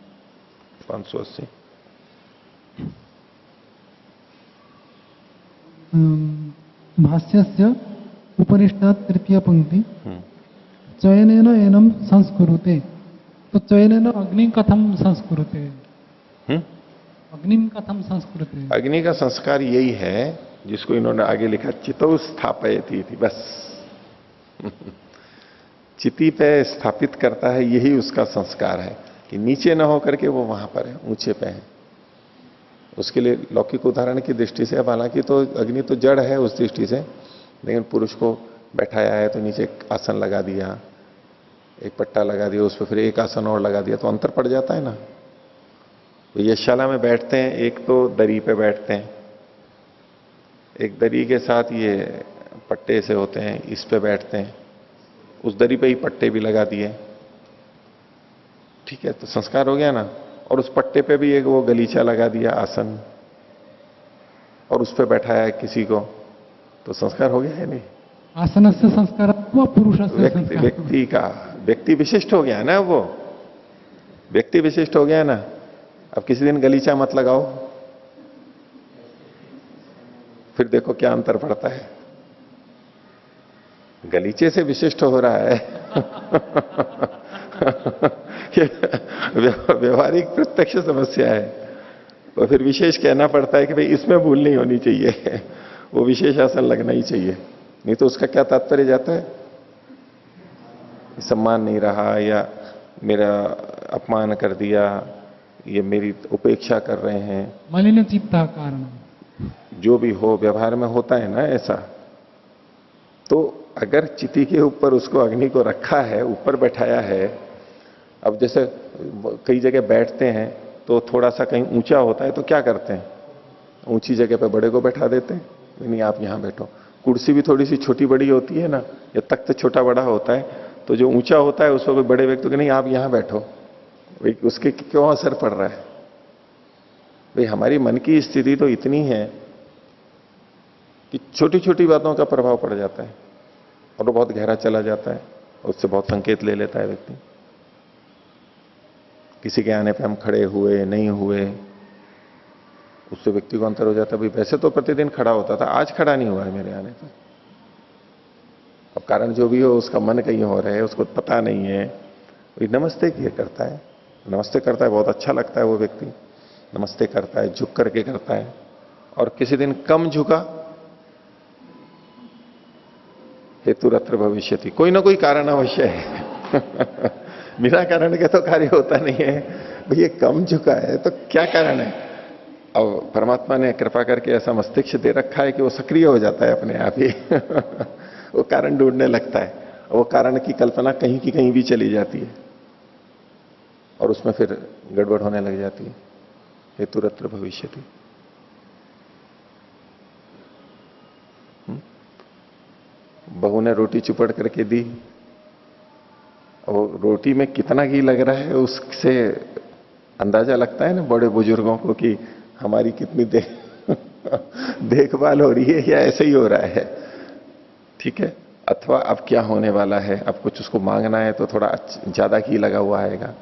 580। भाष्यस्य उपरिष्टात् तृतीय पंक्ति चयनेन एनम संस्कुरुते, तो चयनेन अग्नि कथम संस्कुरुते, अग्नि कथम संस्कुरुते। अग्नि का संस्कार यही है जिसको इन्होंने आगे लिखा चितौ स्थापयति थी, बस चिति पे स्थापित करता है, यही उसका संस्कार है कि नीचे न होकर के वो वहां पर है, ऊंचे पे है। उसके लिए लौकिक उदाहरण की दृष्टि से, हालांकि तो अग्नि तो जड़ है उस दृष्टि से, लेकिन पुरुष को बैठाया है तो नीचे एक आसन लगा दिया, एक पट्टा लगा दिया, उस पर फिर एक आसन और लगा दिया, तो अंतर पड़ जाता है ना। तो यशशाला में बैठते हैं, एक तो दरी पे बैठते हैं, एक दरी के साथ ये पट्टे से होते हैं, इस पे बैठते हैं, उस दरी पे ही पट्टे भी लगा दिए, ठीक है, तो संस्कार हो गया ना। और उस पट्टे पे भी एक वो गलीचा लगा दिया आसन, और उस पे बैठाया किसी को, तो संस्कार हो गया है नहीं। आसन से संस्कार व पुरुष से संस्कार, व्यक्ति का, व्यक्ति विशिष्ट हो गया ना, वो व्यक्ति विशिष्ट हो गया ना। अब किसी दिन गलीचा मत लगाओ, फिर देखो क्या अंतर पड़ता है। गलीचे से विशिष्ट हो रहा है व्यवहारिक प्रत्यक्ष समस्या है, और फिर विशेष कहना पड़ता है कि भाई इसमें भूल नहीं होनी चाहिए वो विशेष आसन लगना ही चाहिए, नहीं तो उसका क्या तात्पर्य जाता है, सम्मान नहीं रहा, या मेरा अपमान कर दिया, ये मेरी उपेक्षा कर रहे हैं, मलिन चित्ता कारण, जो भी हो व्यवहार में होता है ना ऐसा। तो अगर चिति के ऊपर उसको अग्नि को रखा है, ऊपर बैठाया है, अब जैसे कई जगह बैठते हैं तो थोड़ा सा कहीं ऊंचा होता है तो क्या करते हैं, ऊंची जगह पे बड़े को बैठा देते हैं, नहीं आप यहां बैठो। कुर्सी भी थोड़ी सी छोटी बड़ी होती है ना, या तख्त छोटा बड़ा होता है, तो जो ऊंचा होता है उसको कोई बड़े व्यक्ति को नहीं आप यहां बैठो, भाई उसके क्यों असर पड़ रहा है। भाई हमारी मन की स्थिति तो इतनी है कि छोटी छोटी बातों का प्रभाव पड़ जाता है और वो बहुत गहरा चला जाता है, उससे बहुत संकेत ले लेता है व्यक्ति। किसी के आने पे हम खड़े हुए नहीं हुए, उससे व्यक्ति को अंतर हो जाता है, भाई वैसे तो प्रतिदिन खड़ा होता था, आज खड़ा नहीं हुआ है मेरे आने पर। अब कारण जो भी हो, उसका मन कहीं हो रहा है, उसको पता नहीं है, वही नमस्ते किए करता है, नमस्ते करता है, बहुत अच्छा लगता है वो व्यक्ति नमस्ते करता है, झुक करके करता है। और किसी दिन कम झुका, हेतुरत्र भविष्यति, कोई ना कोई कारण अवश्य है बिना कारण के तो कार्य होता नहीं है। भाई ये कम झुका है तो क्या कारण है। अब परमात्मा ने कृपा करके ऐसा मस्तिष्क दे रखा है कि वो सक्रिय हो जाता है अपने आप ही वो कारण ढूंढने लगता है, वो कारण की कल्पना कहीं की कहीं भी चली जाती है और उसमें फिर गड़बड़ होने लग जाती है। हेतुरत्र भविष्यति। बहू ने रोटी चुपड़ करके दी, और रोटी में कितना घी लग रहा है उससे अंदाजा लगता है ना बड़े बुजुर्गों को कि हमारी कितनी देखभाल हो रही है या ऐसे ही हो रहा है, ठीक है। अथवा अब क्या होने वाला है, अब कुछ उसको मांगना है तो थोड़ा ज्यादा घी लगा हुआ आएगा,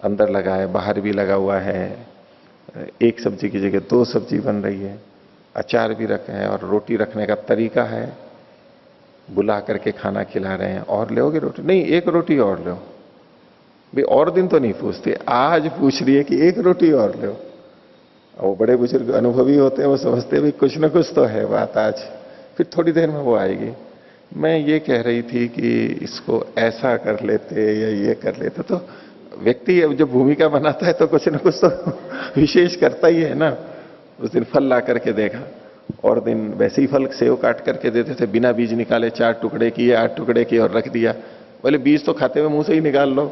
अंदर लगा है, बाहर भी लगा हुआ है, एक सब्जी की जगह 2 सब्जी बन रही है, अचार भी रखे हैं, और रोटी रखने का तरीका है, बुला करके खाना खिला रहे हैं, और लोगे रोटी, नहीं 1 रोटी और लो। भाई और दिन तो नहीं पूछते, आज पूछ रही है कि 1 रोटी और लो। वो बड़े बुजुर्ग अनुभवी होते हैं, वो समझते हैं भाई कुछ ना कुछ तो है बात आज, फिर थोड़ी देर में वो आएगी। मैं ये कह रही थी कि इसको ऐसा कर लेते या ये कर लेते, तो व्यक्ति जब भूमिका बनाता है तो कुछ ना कुछ तो विशेष करता ही है ना। उस दिन फल ला करके देखा, और दिन वैसे ही फल सेव काट करके देते थे, बिना बीज निकाले 4 टुकड़े किए, 8 टुकड़े किए और रख दिया। बोले बीज तो खाते हुए मुंह से ही निकाल लो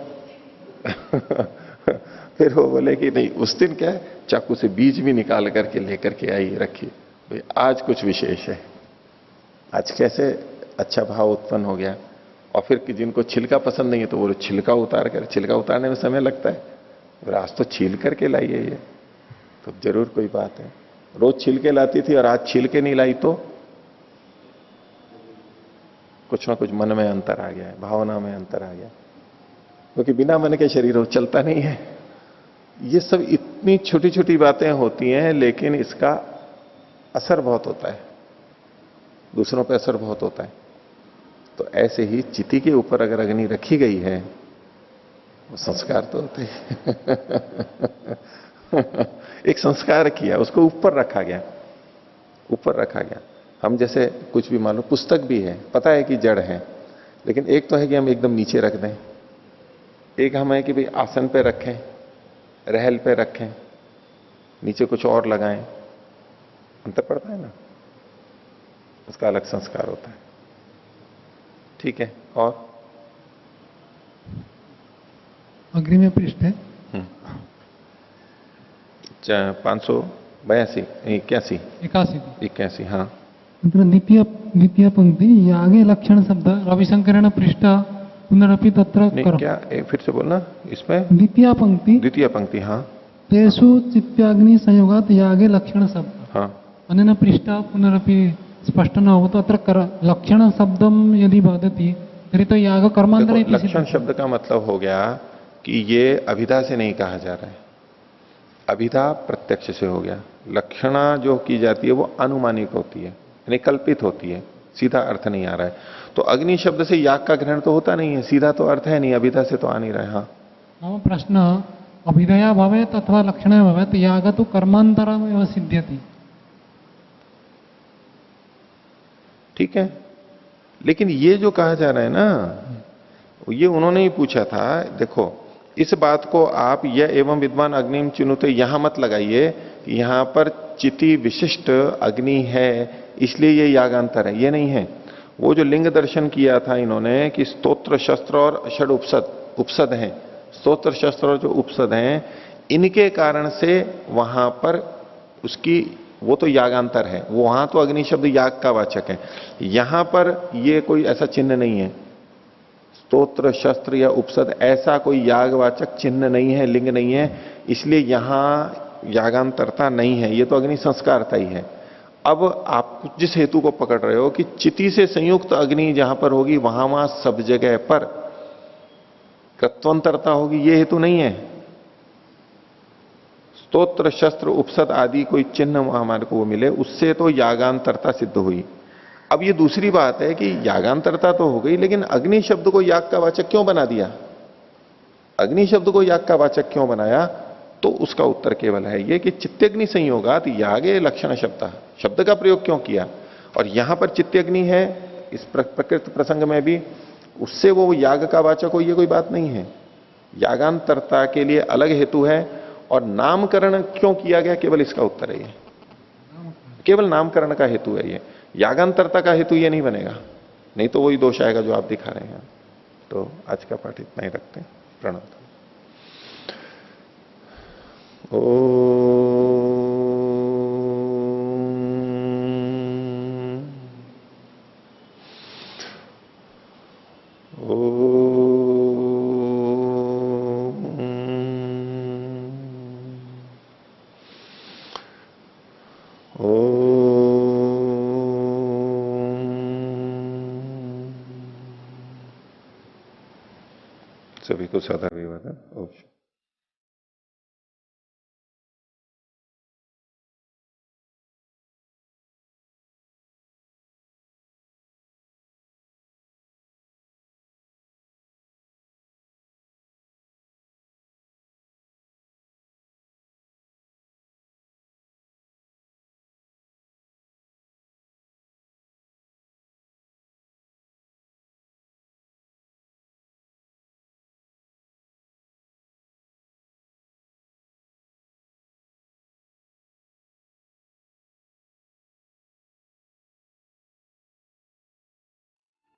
फिर वो बोले कि नहीं, उस दिन क्या है, चाकू से बीज भी निकाल करके लेकर के आई, रखी, भाई आज कुछ विशेष है। आज कैसे अच्छा भाव उत्पन्न हो गया। और फिर कि जिनको छिलका पसंद नहीं है तो वो छिलका उतार कर, छिलका उतारने में समय लगता है, और आज तो छील करके लाई है ये, तो जरूर कोई बात है। रोज छील के लाती थी और आज छील के नहीं लाई तो कुछ ना कुछ मन में अंतर आ गया है, भावना में अंतर आ गया, क्योंकि बिना मन के शरीर वो चलता नहीं है। ये सब इतनी छोटी छोटी बातें होती हैं, लेकिन इसका असर बहुत होता है, दूसरों पर असर बहुत होता है। तो ऐसे ही चिति के ऊपर अगर अग्नि रखी गई है, वो संस्कार तो होते हैं। एक संस्कार किया, उसको ऊपर रखा गया, ऊपर रखा गया। हम जैसे कुछ भी मान लो, पुस्तक भी है, पता है कि जड़ है, लेकिन एक तो है कि हम एकदम नीचे रख दें, एक हम है कि भाई आसन पे रखें, रहल पे रखें, नीचे कुछ और लगाएं, अंतर पड़ता है ना, उसका अलग संस्कार होता है। ठीक है, और अग्नि में पृष्ठ है 582 81 81 हाँ। मतलब द्वितीय पंक्ति यागे लक्षण शब्द रविशंकरेण पृष्ठ पुनरपि तत्र नहीं, करो। क्या फिर से बोलना इसमें। द्वितीय पंक्ति हाँ तेषु चित्त्याग्नि संयोगात यागे लक्षण शब्द हाँ अनेन पृष्ठ पुनरपि स्पष्ट न हो तो अत्र लक्षण शब्दम यदि वदति तर्हि तो याग कर्मांतर देखो, लक्षण शब्द का मतलब हो गया कि ये अभिधा से नहीं कहा जा रहा है, अभिधा प्रत्यक्ष से हो गया। लक्षणा जो की जाती है वो अनुमानिक होती है, यानी कल्पित होती है, सीधा अर्थ नहीं आ रहा है। तो अग्नि शब्द से याग का ग्रहण तो होता नहीं है, सीधा तो अर्थ है नहीं, अभिधा से तो आ नहीं रहा है। हाँ मम प्रश्न अभिधया भवेत् अथवा लक्षणे भवेत् याग तो कर्मांतरमेव सिद्ध्यति। ठीक है, लेकिन ये जो कहा जा रहा है ना, ये उन्होंने ही पूछा था। देखो, इस बात को आप यह एवं विद्वान अग्निम चिनुते यहां मत लगाइए, यहां पर चिति विशिष्ट अग्नि है इसलिए ये यागांतर है, ये नहीं है। वो जो लिंग दर्शन किया था इन्होंने कि स्तोत्र शस्त्र और षड उपसद हैं, स्तोत्र शस्त्र और जो उपसद हैं, इनके कारण से वहां पर उसकी वो तो यागांतर है, वो वहां तो अग्नि शब्द याग का वाचक है, यहां पर ये कोई ऐसा चिन्ह नहीं है। स्तोत्र शस्त्र या उपसद ऐसा कोई यागवाचक चिन्ह नहीं है, लिंग नहीं है, इसलिए यहां यागांतरता नहीं है, ये तो अग्नि संस्कारता ही है। अब आप जिस हेतु को पकड़ रहे हो कि चिति से संयुक्त अग्नि जहां पर होगी वहां सब जगह पर कृत्वंतरता होगी, ये हेतु नहीं है। स्तोत्र शस्त्र उपसद आदि कोई चिन्ह हमारे को वो मिले, उससे तो यागांतरता सिद्ध हुई। अब ये दूसरी बात है कि यागांतरता तो हो गई, लेकिन अग्नि शब्द को याग का वाचक क्यों बना दिया, अग्नि शब्द को याग का वाचक क्यों बनाया? तो उसका उत्तर केवल है ये कि चित्तग्नि संयोगात यागे लक्षण शब्द का प्रयोग क्यों किया। और यहां पर चित्तग्नि है इस प्रकृत प्रसंग में भी, उससे वो याग का वाचक हो, ये कोई बात नहीं है। यागांतरता के लिए अलग हेतु है, और नामकरण क्यों किया गया, केवल इसका उत्तर है ये, केवल नामकरण का हेतु है ये, यागांतरता का हेतु ये नहीं बनेगा, नहीं तो वही दोष आएगा जो आप दिखा रहे हैं। तो आज का पाठ इतना ही रखते हैं। प्रणव। सभी को सदा विवादन।